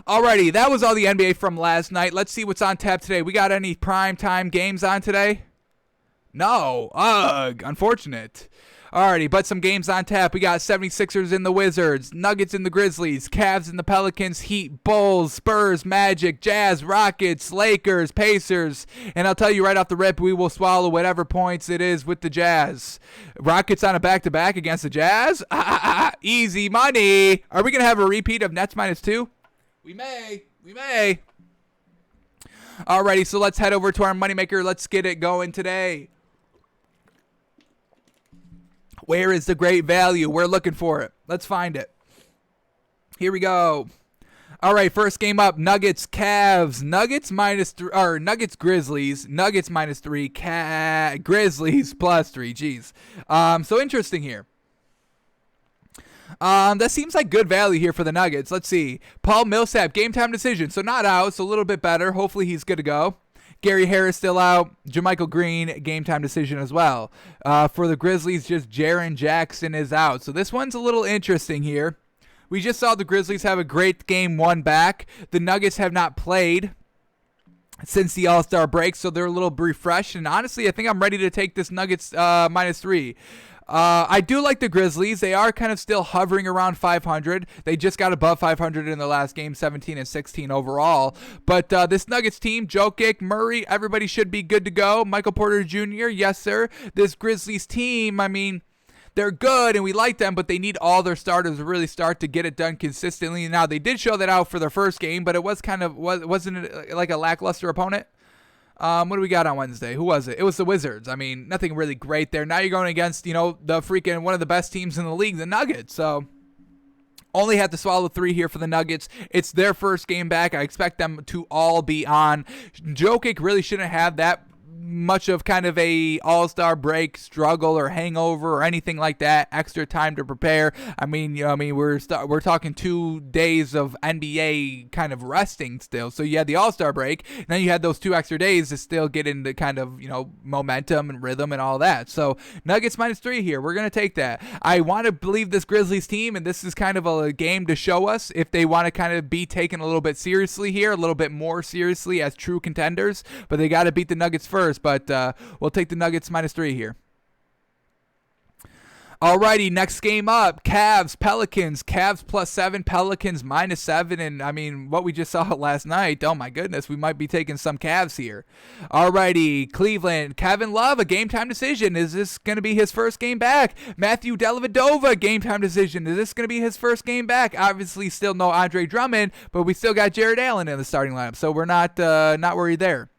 Alrighty, that was all the NBA from last night. Let's see what's on tap today. We got any primetime games on today? No. Ugh, unfortunate. Alrighty, but some games on tap. We got 76ers and the Wizards, Nuggets and the Grizzlies, Cavs and the Pelicans, Heat, Bulls, Spurs, Magic, Jazz, Rockets, Lakers, Pacers. And I'll tell you right off the rip, we will swallow whatever points it is with the Jazz. Rockets on a back-to-back against the Jazz? Easy money. Are we going to have a repeat of Nets -2? We may. Alrighty, so let's head over to our moneymaker. Let's get it going today. Where is the great value? We're looking for it. Let's find it. Here we go. All right, first game up, Nuggets, Cavs. Nuggets Nuggets, Grizzlies. Nuggets -3. Grizzlies +3. Jeez. So interesting here. That seems like good value here for the Nuggets. Let's see. Paul Millsap, game time decision. So not out, so a little bit better. Hopefully he's good to go. Gary Harris still out. JaMychal Green, game time decision as well. For the Grizzlies, just Jaren Jackson is out. So this one's a little interesting here. We just saw the Grizzlies have a great game 1 back. The Nuggets have not played since the All-Star break, so they're a little refreshed. And honestly, I think I'm ready to take this Nuggets -3. I do like the Grizzlies. They are kind of still hovering around 500. They just got above 500 in the last game, 17 and 16 overall. But this Nuggets team, Jokic, Murray, everybody should be good to go. Michael Porter Jr., yes, sir. This Grizzlies team, I mean, they're good and we like them, but they need all their starters to really start to get it done consistently. Now, they did show that out for their first game, but it was wasn't it like a lackluster opponent? What do we got on Wednesday? Who was it? It was the Wizards. I mean, nothing really great there. Now you're going against, the freaking one of the best teams in the league, the Nuggets. So only have to swallow 3 here for the Nuggets. It's their first game back. I expect them to all be on. Jokic really shouldn't have that much of kind of a all-star break struggle or hangover or anything like that. Extra time to prepare. I mean, we're talking 2 days of NBA kind of resting still. So you had the all-star break, and then you had those 2 extra days to still get into kind of momentum and rhythm and all that. So Nuggets -3 here. We're gonna take that. I want to believe this Grizzlies team, and this is kind of a game to show us if they want to kind of be taken a little bit seriously here, a little bit more seriously as true contenders. But they got to beat the Nuggets first. But we'll take the Nuggets -3 here. Alrighty, next game up, Cavs, Pelicans. Cavs +7, Pelicans -7. And, I mean, what we just saw last night, oh, my goodness, we might be taking some Cavs here. Alrighty, Cleveland, Kevin Love, a game-time decision. Is this going to be his first game back? Matthew Dellavedova, game-time decision. Is this going to be his first game back? Obviously, still no Andre Drummond, but we still got Jared Allen in the starting lineup, so we're not worried there.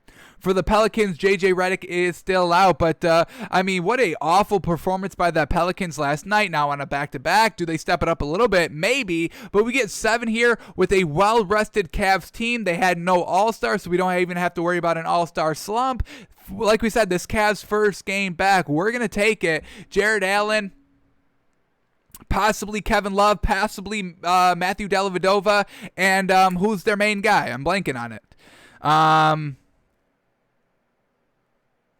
For the Pelicans, J.J. Redick is still out, but, I mean, what a awful performance by the Pelicans last night. Now on a back-to-back, do they step it up a little bit? Maybe, but we get 7 here with a well-rested Cavs team. They had no All-Star, so we don't even have to worry about an All-Star slump. Like we said, this Cavs first game back, we're going to take it. Jared Allen, possibly Kevin Love, possibly Matthew Dellavedova, and who's their main guy? I'm blanking on it.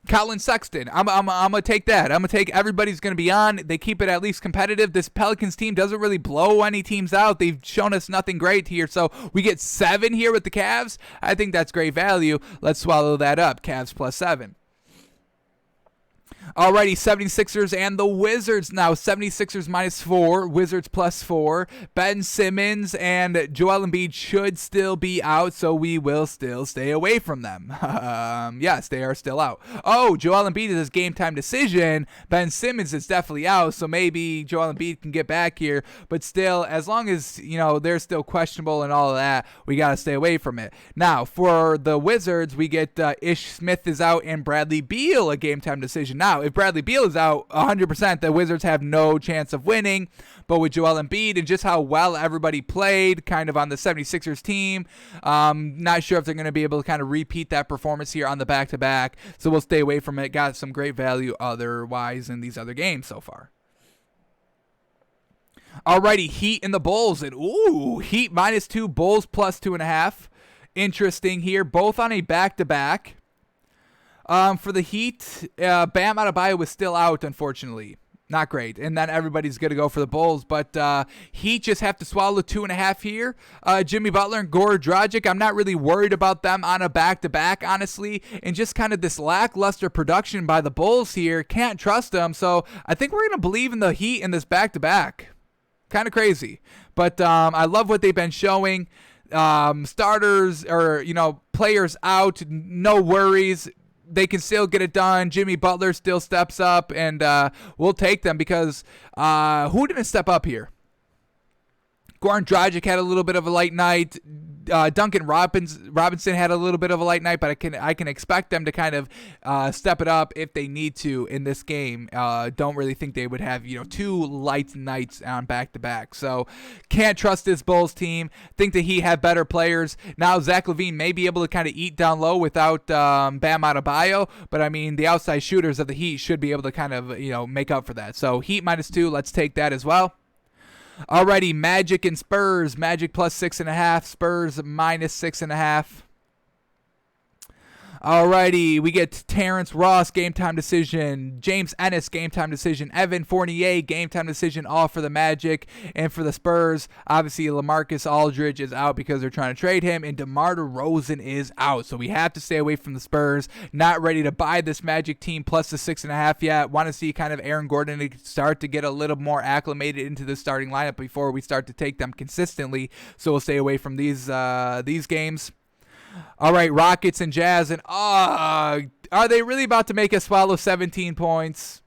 Colin Sexton. I'm gonna take that. I'm gonna take everybody's gonna be on. They keep it at least competitive. This Pelicans team doesn't really blow any teams out. They've shown us nothing great here. So we get 7 here with the Cavs. I think that's great value. Let's swallow that up. Cavs +7. Alrighty, 76ers and the Wizards now. 76ers -4, Wizards +4. Ben Simmons and Joel Embiid should still be out, so we will still stay away from them. Yes, they are still out. Oh, Joel Embiid is his game time decision. Ben Simmons is definitely out, so maybe Joel Embiid can get back here. But still, as long as, they're still questionable and all of that, we got to stay away from it. Now, for the Wizards, we get Ish Smith is out and Bradley Beal, a game time decision. Now, Now, if Bradley Beal is out 100%, the Wizards have no chance of winning. But with Joel Embiid and just how well everybody played kind of on the 76ers team, not sure if they're going to be able to kind of repeat that performance here on the back-to-back. So we'll stay away from it. Got some great value otherwise in these other games so far. Alrighty, Heat and the Bulls. And Heat -2, Bulls +2.5. Interesting here. Both on a back-to-back. For the Heat, Bam Adebayo was still out, unfortunately. Not great. And then everybody's going to go for the Bulls. But Heat just have to swallow 2.5 here. Jimmy Butler and Goran Dragic, I'm not really worried about them on a back-to-back, honestly. And just kind of this lackluster production by the Bulls here. Can't trust them. So I think we're going to believe in the Heat in this back-to-back. Kind of crazy. But I love what they've been showing. Starters or, players out. No worries. They can still get it done. Jimmy Butler still steps up, and we'll take them because who didn't step up here? Goran Dragic had a little bit of a light night. Duncan Robinson had a little bit of a light night, but I can expect them to kind of step it up if they need to in this game. Don't really think they would have 2 light nights on back-to-back. So can't trust this Bulls team. Think that he had better players. Now Zach LaVine may be able to kind of eat down low without Bam Adebayo, but I mean the outside shooters of the Heat should be able to kind of make up for that. So Heat -2, let's take that as well. Alrighty, Magic and Spurs. Magic +6.5. Spurs -6.5. Alrighty, we get Terrence Ross, game time decision. James Ennis, game time decision. Evan Fournier, game time decision, all for the Magic. And for the Spurs, obviously LaMarcus Aldridge is out because they're trying to trade him. And DeMar DeRozan is out. So we have to stay away from the Spurs. Not ready to buy this Magic team plus the 6.5 yet. Want to see kind of Aaron Gordon start to get a little more acclimated into the starting lineup before we start to take them consistently. So we'll stay away from these games. All right, Rockets and Jazz, and are they really about to make us swallow 17 points?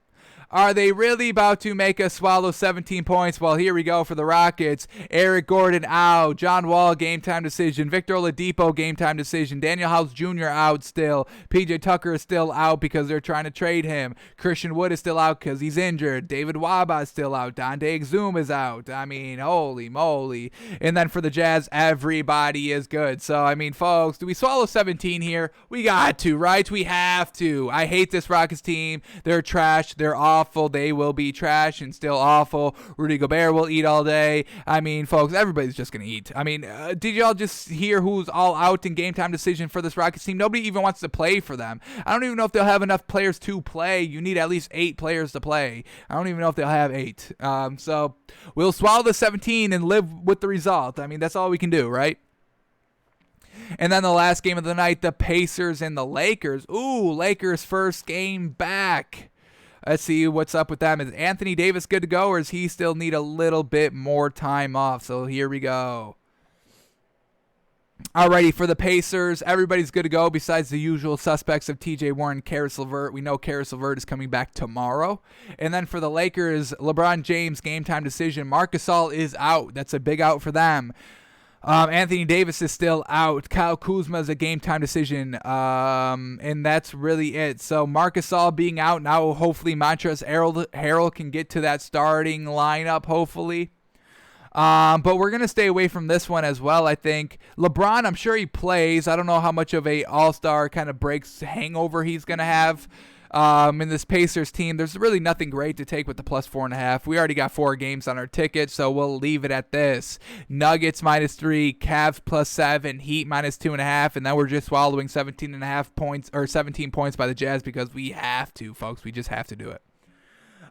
Are they really about to make us swallow 17 points? Well, here we go for the Rockets. Eric Gordon out. John Wall, game time decision. Victor Oladipo, game time decision. Daniel House Jr. out still. PJ Tucker is still out because they're trying to trade him. Christian Wood is still out because he's injured. David Waba is still out. Dante Exum is out. I mean, holy moly. And then for the Jazz, everybody is good. So, I mean, folks, do we swallow 17 here? We got to, right? We have to. I hate this Rockets team. They're trash. They're awful. They will be trash and still awful. Rudy Gobert will eat all day. I mean, folks, everybody's just going to eat. I mean, did y'all just hear who's all out in game time decision for this Rockets team? Nobody even wants to play for them. I don't even know if they'll have enough players to play. You need at least 8 players to play. I don't even know if they'll have 8. So we'll swallow the 17 and live with the result. I mean, that's all we can do, right? And then the last game of the night, the Pacers and the Lakers. Lakers first game back. Let's see what's up with them. Is Anthony Davis good to go, or does he still need a little bit more time off? So here we go. Alrighty, for the Pacers, everybody's good to go besides the usual suspects of TJ Warren, Karis LeVert. We know Karis LeVert is coming back tomorrow. And then for the Lakers, LeBron James, game time decision. Marc Gasol is out. That's a big out for them. Anthony Davis is still out. Kyle Kuzma is a game time decision. And that's really it. So Marc Gasol being out now, hopefully Montrezl Harrell can get to that starting lineup, hopefully. But we're going to stay away from this one as well, I think. LeBron, I'm sure he plays. I don't know how much of a all-star kind of breaks hangover he's going to have. In this Pacers team, there's really nothing great to take with the +4.5. We already got 4 games on our ticket, so we'll leave it at this. Nuggets -3, Cavs +7, Heat -2.5, and then we're just swallowing 17.5 points or 17 points by the Jazz because we have to, folks. We just have to do it.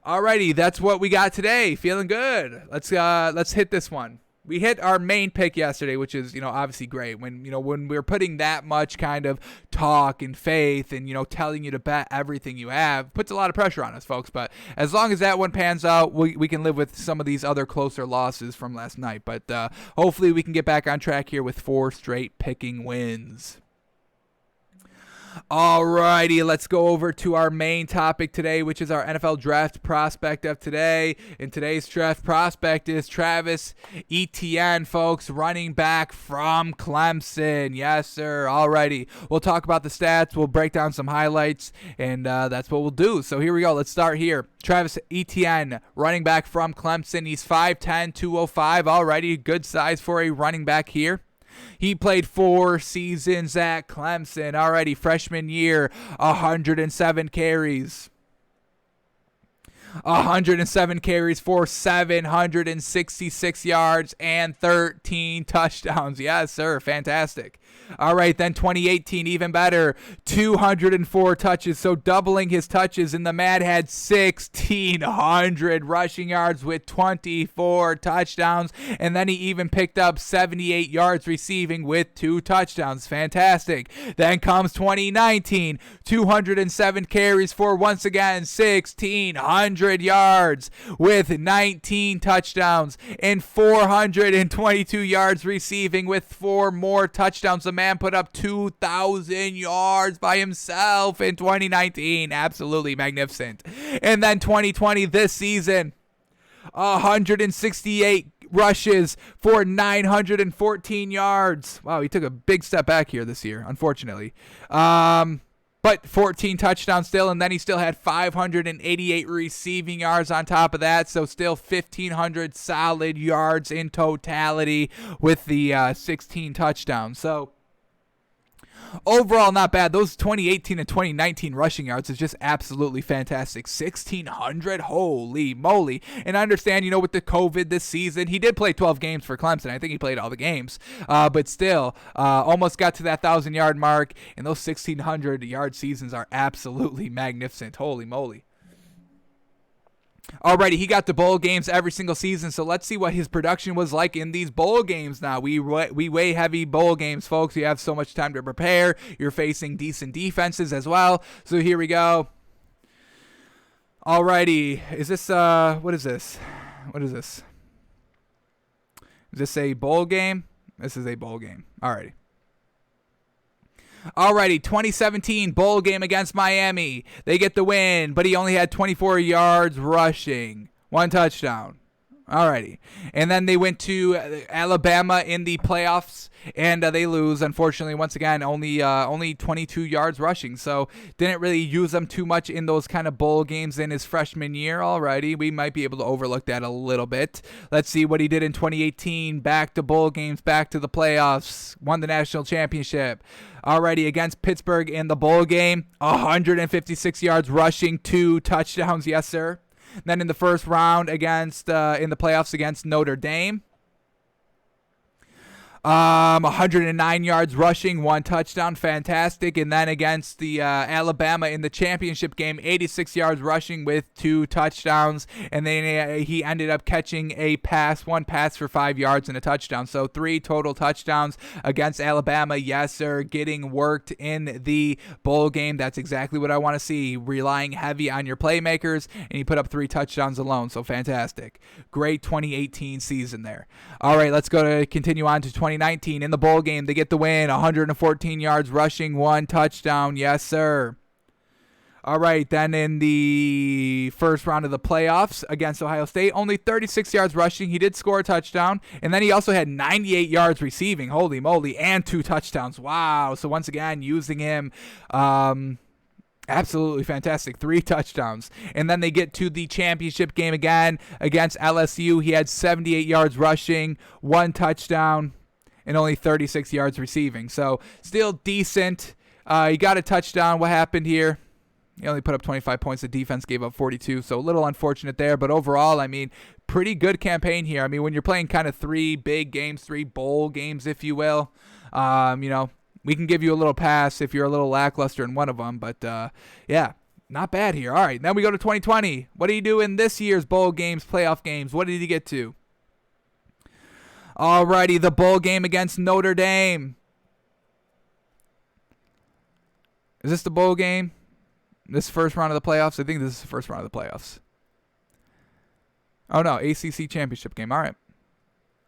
Alrighty, that's what we got today. Feeling good. Let's hit this one. We hit our main pick yesterday, which is, obviously great. When we're putting that much kind of talk and faith and, telling you to bet everything you have, puts a lot of pressure on us, folks. But as long as that one pans out, we can live with some of these other closer losses from last night. But hopefully we can get back on track here with 4 straight picking wins. Alrighty, let's go over to our main topic today, which is our NFL draft prospect of today. And today's draft prospect is Travis Etienne, folks, running back from Clemson. Yes, sir. Alrighty, we'll talk about the stats, we'll break down some highlights, and that's what we'll do. So here we go. Let's start here. Travis Etienne, running back from Clemson. He's 5'10", 205. Alrighty, good size for a running back here. He played 4 seasons at Clemson. Alrighty, freshman year, 107 carries. 107 carries for 766 yards and 13 touchdowns. Yes, sir. Fantastic. All right, then 2018, even better. 204 touches, so doubling his touches. And the man had 1,600 rushing yards with 24 touchdowns. And then he even picked up 78 yards receiving with 2 touchdowns. Fantastic. Then comes 2019, 207 carries for, once again, 1,600 yards with 19 touchdowns and 422 yards receiving with 4 more touchdowns. The man put up 2,000 yards by himself in 2019. Absolutely magnificent. And then 2020, this season, 168 rushes for 914 yards. Wow, he took a big step back here this year, unfortunately. But 14 touchdowns still, and then he still had 588 receiving yards on top of that, so still 1,500 solid yards in totality with the 16 touchdowns. So overall, not bad. Those 2018 and 2019 rushing yards is just absolutely fantastic. 1,600, holy moly. And I understand, with the COVID this season, he did play 12 games for Clemson. I think he played all the games. But still, almost got to that 1,000-yard mark. And those 1,600-yard seasons are absolutely magnificent. Holy moly. Alrighty, he got to bowl games every single season, so let's see what his production was like in these bowl games now. We weigh heavy bowl games, folks. You have so much time to prepare. You're facing decent defenses as well. So here we go. Alrighty, is this, what is this? What is this? Is this a bowl game? This is a bowl game. Alrighty. Alrighty, 2017 bowl game against Miami. They get the win, but he only had 24 yards rushing. 1 touchdown. Alrighty. And then they went to Alabama in the playoffs, and they lose, unfortunately, once again, only 22 yards rushing. So didn't really use them too much in those kind of bowl games in his freshman year. Alrighty, we might be able to overlook that a little bit. Let's see what he did in 2018. Back to bowl games, back to the playoffs. Won the national championship. Alrighty, against Pittsburgh in the bowl game, 156 yards rushing, 2 touchdowns. Yes, sir. Then in the first round against in the playoffs against Notre Dame, 109 yards rushing, 1 touchdown, fantastic. And then against the Alabama in the championship game, 86 yards rushing with 2 touchdowns. And then he ended up catching one pass for 5 yards and a touchdown. So 3 total touchdowns against Alabama. Yes, sir, getting worked in the bowl game. That's exactly what I want to see, relying heavy on your playmakers. And he put up 3 touchdowns alone, so fantastic. Great 2018 season there. All right, let's go to continue on to 2019. In the bowl game, they get the win, 114 yards rushing, 1 touchdown. Yes, sir. All right, then in the first round of the playoffs against Ohio State, only 36 yards rushing. He did score a touchdown, and then he also had 98 yards receiving. Holy moly, and 2 touchdowns. Wow. So once again, using him absolutely fantastic. 3 touchdowns. And then they get to the championship game again against LSU. He had 78 yards rushing, 1 touchdown, and only 36 yards receiving. So still decent. He got a touchdown. What happened here? He only put up 25 points. The defense gave up 42. So a little unfortunate there. But overall, pretty good campaign here. When you're playing kind of 3 big games, 3 bowl games, if you will, we can give you a little pass if you're a little lackluster in one of them. But, yeah, not bad here. All right, then we go to 2020. What did he do in this year's bowl games, playoff games? What did he get to? Alrighty, the bowl game against Notre Dame. Is this the bowl game? This first round of the playoffs? I think this is the first round of the playoffs. Oh, no, ACC championship game. All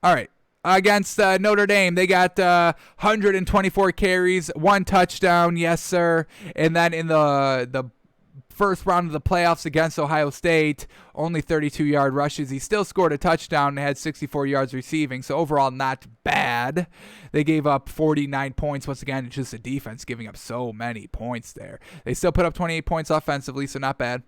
right. against Notre Dame. They got 124 carries, 1 touchdown, yes, sir. And then in the first round of the playoffs against Ohio State, only 32-yard rushes. He still scored a touchdown and had 64 yards receiving, so overall not bad. They gave up 49 points. Once again, it's just a defense giving up so many points there. They still put up 28 points offensively, so not bad.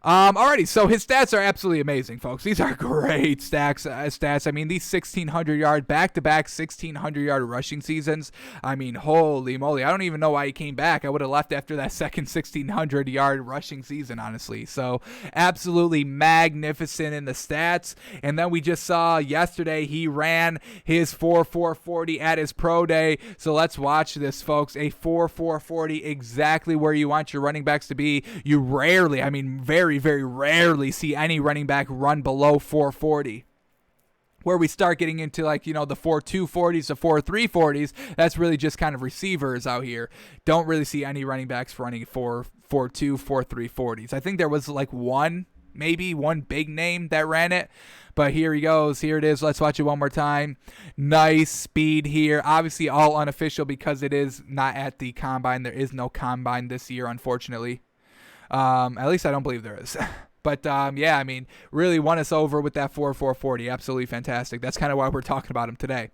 Alrighty, so his stats are absolutely amazing, folks. These are great stats. I mean, these 1,600-yard, back-to-back 1,600-yard rushing seasons. I mean, holy moly. I don't even know why he came back. I would have left after that second 1,600-yard rushing season, honestly. So, absolutely magnificent in the stats. And then we just saw yesterday he ran his 4.440 at his pro day. So, let's watch this, folks. A 4.440, exactly where you want your running backs to be. You rarely, I mean, very, very rarely see any running back run below 440. Where we start getting into, like, you know, the 4.240s, the 4.340s, that's really just kind of receivers out here. Don't really see any running backs running 4.2, 4.340s. I think there was like maybe one big name that ran it. But here he goes. Here it is. Let's watch it one more time. Nice speed here. Obviously all unofficial because it is not at the combine. There is no combine this year, unfortunately. At least I don't believe there is. But, yeah, I mean, really won us over with that 4.440. Absolutely fantastic. That's kind of why we're talking about him today.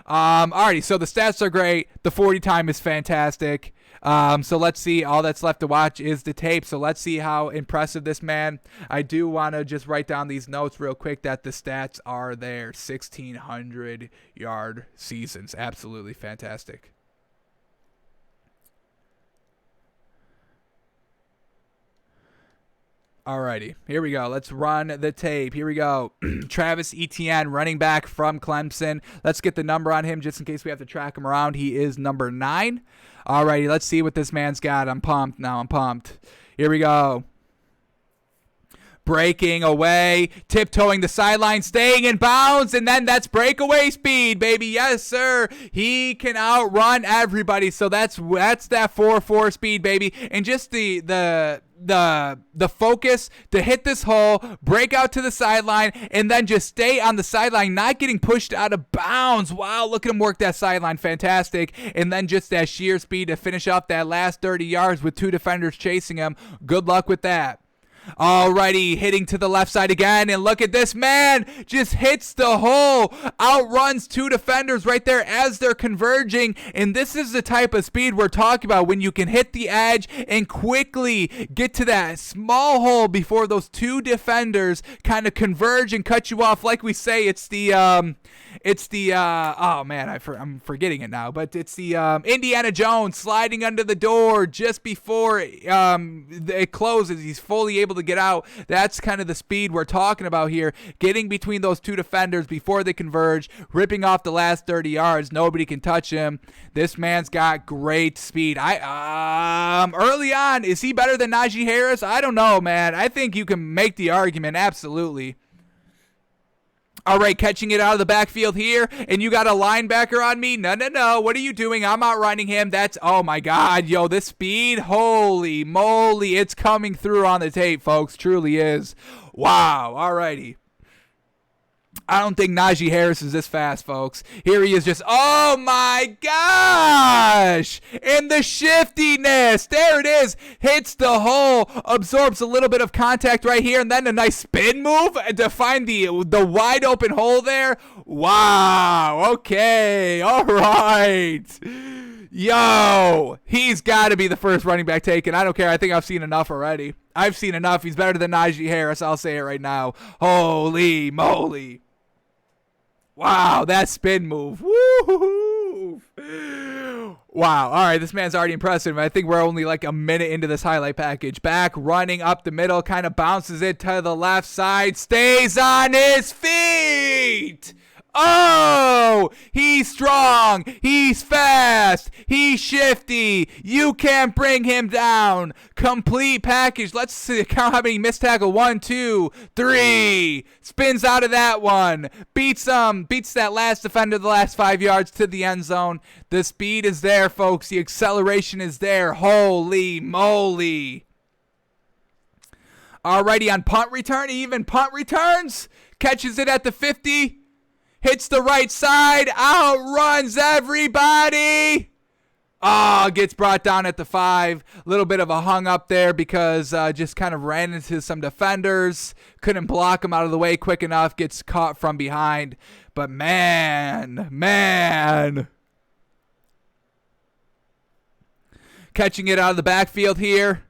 Alrighty, so the stats are great. The 40 time is fantastic. So let's see. All that's left to watch is the tape. So let's see how impressive this man. I do want to just write down these notes real quick that the stats are there. 1,600-yard seasons. Absolutely fantastic. Alrighty, here we go. Let's run the tape. Here we go. Travis Etienne, running back from Clemson. Let's get the number on him just in case we have to track him around. He is number 9. Alrighty, let's see what this man's got. I'm pumped now. I'm pumped. Here we go. Breaking away, tiptoeing the sideline, staying in bounds, and then that's breakaway speed, baby. Yes, sir. He can outrun everybody. So that's that 4.4 speed, baby. And just the focus to hit this hole, break out to the sideline, and then just stay on the sideline, not getting pushed out of bounds. Wow, look at him work that sideline. Fantastic. And then just that sheer speed to finish off that last 30 yards with 2 defenders chasing him. Good luck with that. Alrighty, hitting to the left side again, and look at this man, just hits the hole, outruns 2 defenders right there as they're converging, and this is the type of speed we're talking about when you can hit the edge and quickly get to that small hole before those 2 defenders kind of converge and cut you off. Like we say, I'm forgetting it now, but it's the Indiana Jones sliding under the door just before it closes. He's fully able to get out. That's kind of the speed we're talking about here. Getting between those 2 defenders before they converge, ripping off the last 30 yards. Nobody can touch him. This man's got great speed. Early on, is he better than Najee Harris? I don't know, man. I think you can make the argument, absolutely. All right, catching it out of the backfield here, and you got a linebacker on me? No. What are you doing? I'm outrunning him. Oh my God, yo, this speed, holy moly, it's coming through on the tape, folks. Truly is. Wow, all righty. I don't think Najee Harris is this fast, folks. Here he is just, oh my gosh! And the shiftiness, there it is. Hits the hole, absorbs a little bit of contact right here, and then a nice spin move to find the wide open hole there. Wow, okay, all right. Yo, he's got to be the first running back taken. I don't care. I think I've seen enough already. I've seen enough. He's better than Najee Harris. I'll say it right now. Holy moly. Wow, that spin move. Woo! Wow. All right, this man's already impressive. I think we're only like a minute into this highlight package. Back, running up the middle, kind of bounces it to the left side, stays on his feet. Oh, he's strong, he's fast, he's shifty, you can't bring him down. Complete package. Let's see, count how many missed tackle. 1, 2, 3. Spins out of that one. Beats that last defender the last 5 yards to the end zone. The speed is there, folks. The acceleration is there. Holy moly. Alrighty, on punt return, even punt returns. Catches it at the 50. hits the right side, outruns everybody. Oh, gets brought down at the 5. A little bit of a hung up there because just kind of ran into some defenders. Couldn't block him out of the way quick enough. Gets caught from behind. But man. Catching it out of the backfield here.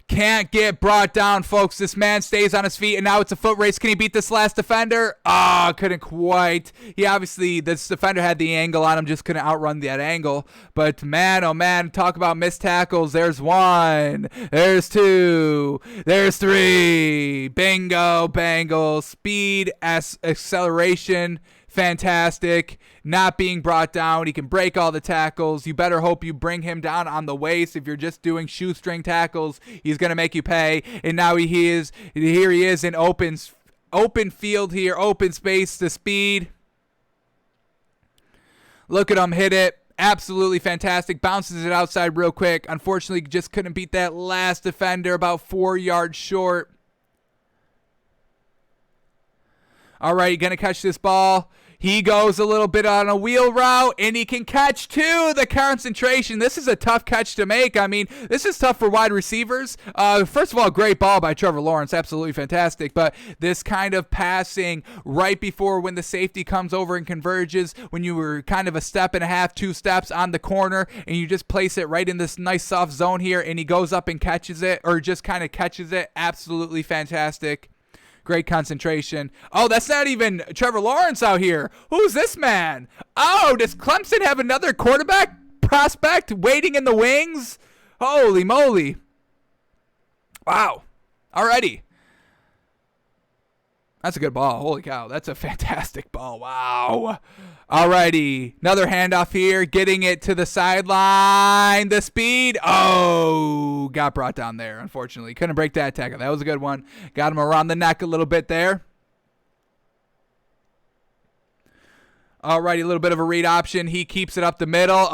Can't get brought down, folks. This man stays on his feet, and now it's a foot race. Can he beat this last defender? Couldn't quite. He obviously, this defender had the angle on him, just couldn't outrun that angle. But man, oh man, talk about missed tackles. There's 1. There's 2. There's 3. Bingo, Bengals. Speed, acceleration. Fantastic. Not being brought down. He can break all the tackles. You better hope you bring him down on the waist. If you're just doing shoestring tackles, he's going to make you pay. And now here he is in open field here, open space, the speed. Look at him hit it. Absolutely fantastic. Bounces it outside real quick. Unfortunately, just couldn't beat that last defender, about 4 yards short. All right, going to catch this ball. He goes a little bit on a wheel route, and he can catch too. The concentration. This is a tough catch to make. I mean, this is tough for wide receivers. First of all, great ball by Trevor Lawrence. Absolutely fantastic. But this kind of passing right before when the safety comes over and converges, when you were kind of a step and a half, 2 steps on the corner, and you just place it right in this nice soft zone here, and he goes up and catches it, or just kind of catches it. Absolutely fantastic. Great concentration. Oh, that's not even Trevor Lawrence out here. Who's this man? Oh, does Clemson have another quarterback prospect waiting in the wings? Holy moly. Wow. Alrighty. That's a good ball. Holy cow. That's a fantastic ball. Wow. Alrighty. Another handoff here. Getting it to the sideline. The speed. Oh, got brought down there, unfortunately. Couldn't break that tackle. That was a good one. Got him around the neck a little bit there. Alrighty, a little bit of a read option. He keeps it up the middle.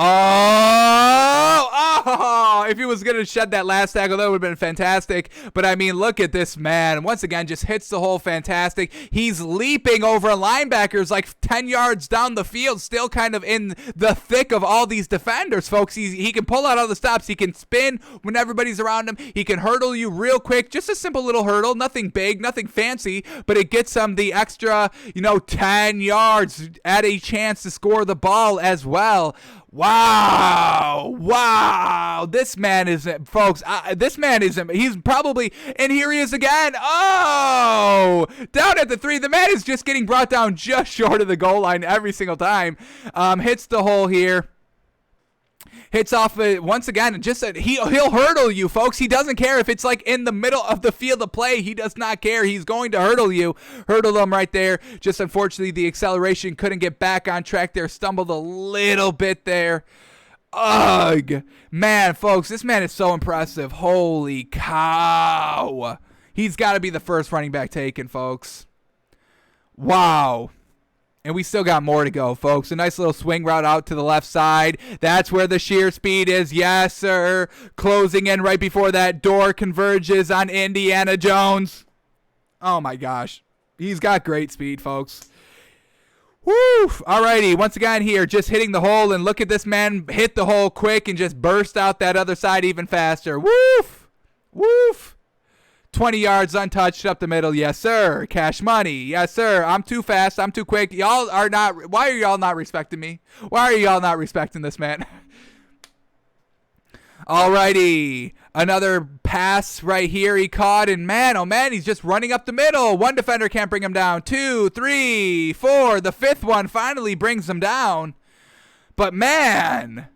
If he was going to shed that last tackle, that would have been fantastic. But, I mean, look at this man. Once again, just hits the hole fantastic. He's leaping over linebackers like 10 yards down the field, still kind of in the thick of all these defenders, folks. He can pull out all the stops. He can spin when everybody's around him. He can hurdle you real quick. Just a simple little hurdle. Nothing big, nothing fancy, but it gets him the extra, 10 yards at a chance to score the ball as well. Wow. This man isn't, folks. This man isn't. He's probably, and here he is again. Oh, down at the 3. The man is just getting brought down just short of the goal line every single time. Hits the hole here. Hits off once again. He'll hurdle you, folks. He doesn't care if it's like in the middle of the field of play. He does not care. He's going to hurdle you. Hurdle him right there. Just unfortunately, the acceleration couldn't get back on track there. Stumbled a little bit there. Ugh. Man, folks, this man is so impressive. Holy cow. He's got to be the first running back taken, folks. Wow. And we still got more to go, folks. A nice little swing route out to the left side. That's where the sheer speed is. Yes, sir. Closing in right before that door converges on Indiana Jones. Oh, my gosh. He's got great speed, folks. Woo! Alrighty. Once again here, just hitting the hole. And look at this man hit the hole quick and just burst out that other side even faster. Woof! Woof! 20 yards untouched up the middle. Yes, sir. Cash money. Yes, sir. I'm too fast. I'm too quick. Y'all are not. Why are y'all not respecting me? Why are y'all not respecting this man? Alrighty. Another pass right here he caught. And man, oh man, he's just running up the middle. 1 defender can't bring him down. 2, 3, 4. The 5th one finally brings him down. But man.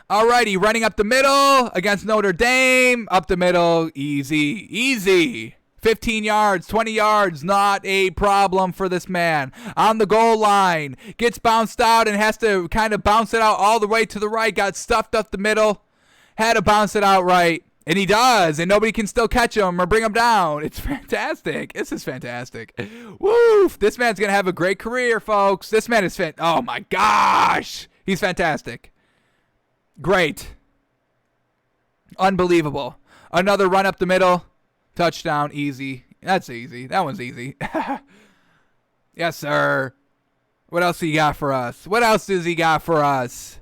Alrighty, running up the middle against Notre Dame. Up the middle, easy. 15 yards, 20 yards, not a problem for this man. On the goal line, gets bounced out and has to kind of bounce it out all the way to the right. Got stuffed up the middle, had to bounce it out right. And he does, and nobody can still catch him or bring him down. It's fantastic. This is fantastic. Woof. This man's going to have a great career, folks. This man is oh my gosh. He's fantastic. Great. Unbelievable. Another run up the middle. Touchdown. Easy. That's easy. That one's easy. Yes, sir. What else he got for us? What else does he got for us?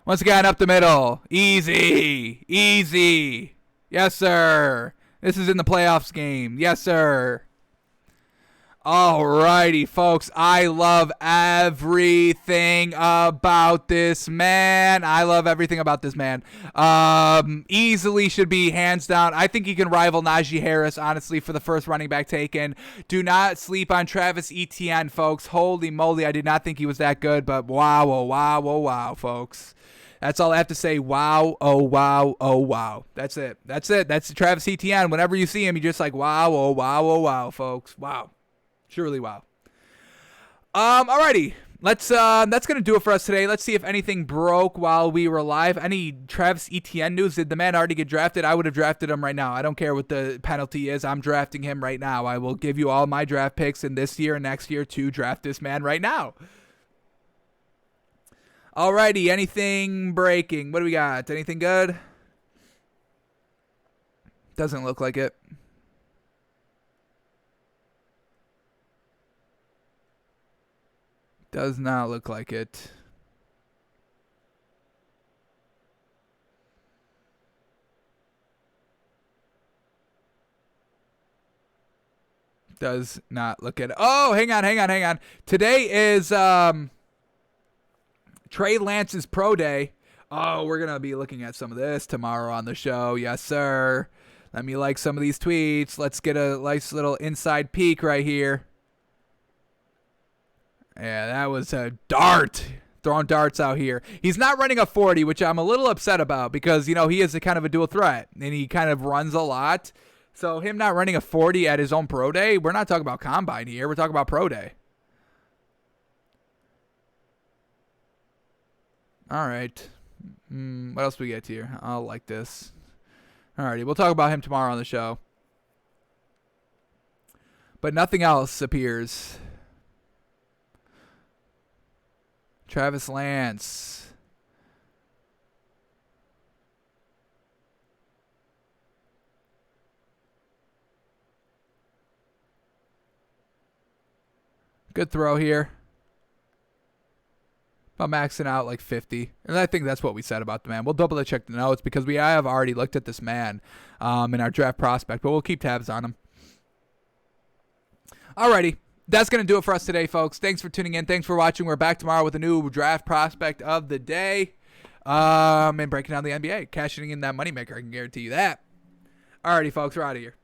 Once again, up the middle. Easy. Easy. Yes, sir. This is in the playoffs game. Yes, sir. Alrighty, folks. I love everything about this man. I love everything about this man. Easily should be hands down. I think he can rival Najee Harris, honestly, for the first running back taken. Do not sleep on Travis Etienne, folks. Holy moly, I did not think he was that good, but wow, oh, wow, oh, wow, folks. That's all I have to say. Wow, oh, wow, oh, wow. That's it. That's it. That's Travis Etienne. Whenever you see him, you're just like, wow, oh, wow, folks. Wow. Truly wow. Alrighty. That's gonna do it for us today. Let's see if anything broke while we were live. Any Travis Etienne news? Did the man already get drafted? I would have drafted him right now. I don't care what the penalty is. I'm drafting him right now. I will give you all my draft picks in this year and next year to draft this man right now. Alrighty, anything breaking? What do we got? Anything good? Doesn't look like it. Does not look like it. Does not look at it. Oh, hang on. Today is Trey Lance's pro day. Oh, we're going to be looking at some of this tomorrow on the show. Yes, sir. Let me like some of these tweets. Let's get a nice little inside peek right here. Yeah, that was a dart. Throwing darts out here. He's not running a 40, which I'm a little upset about because, you know, he is a kind of a dual threat, and he kind of runs a lot. So him not running a 40 at his own pro day, we're not talking about combine here. We're talking about pro day. All right. What else we get here? I'll like this. Alrighty, we'll talk about him tomorrow on the show. But nothing else appears. Travis Lance. Good throw here. I'm maxing out like 50. And I think that's what we said about the man. We'll double check the notes because I have already looked at this man in our draft prospect, but we'll keep tabs on him. Alrighty. That's going to do it for us today, folks. Thanks for tuning in. Thanks for watching. We're back tomorrow with a new draft prospect of the day and breaking down the NBA. Cashing in that moneymaker. I can guarantee you that. Alrighty, folks. We're out of here.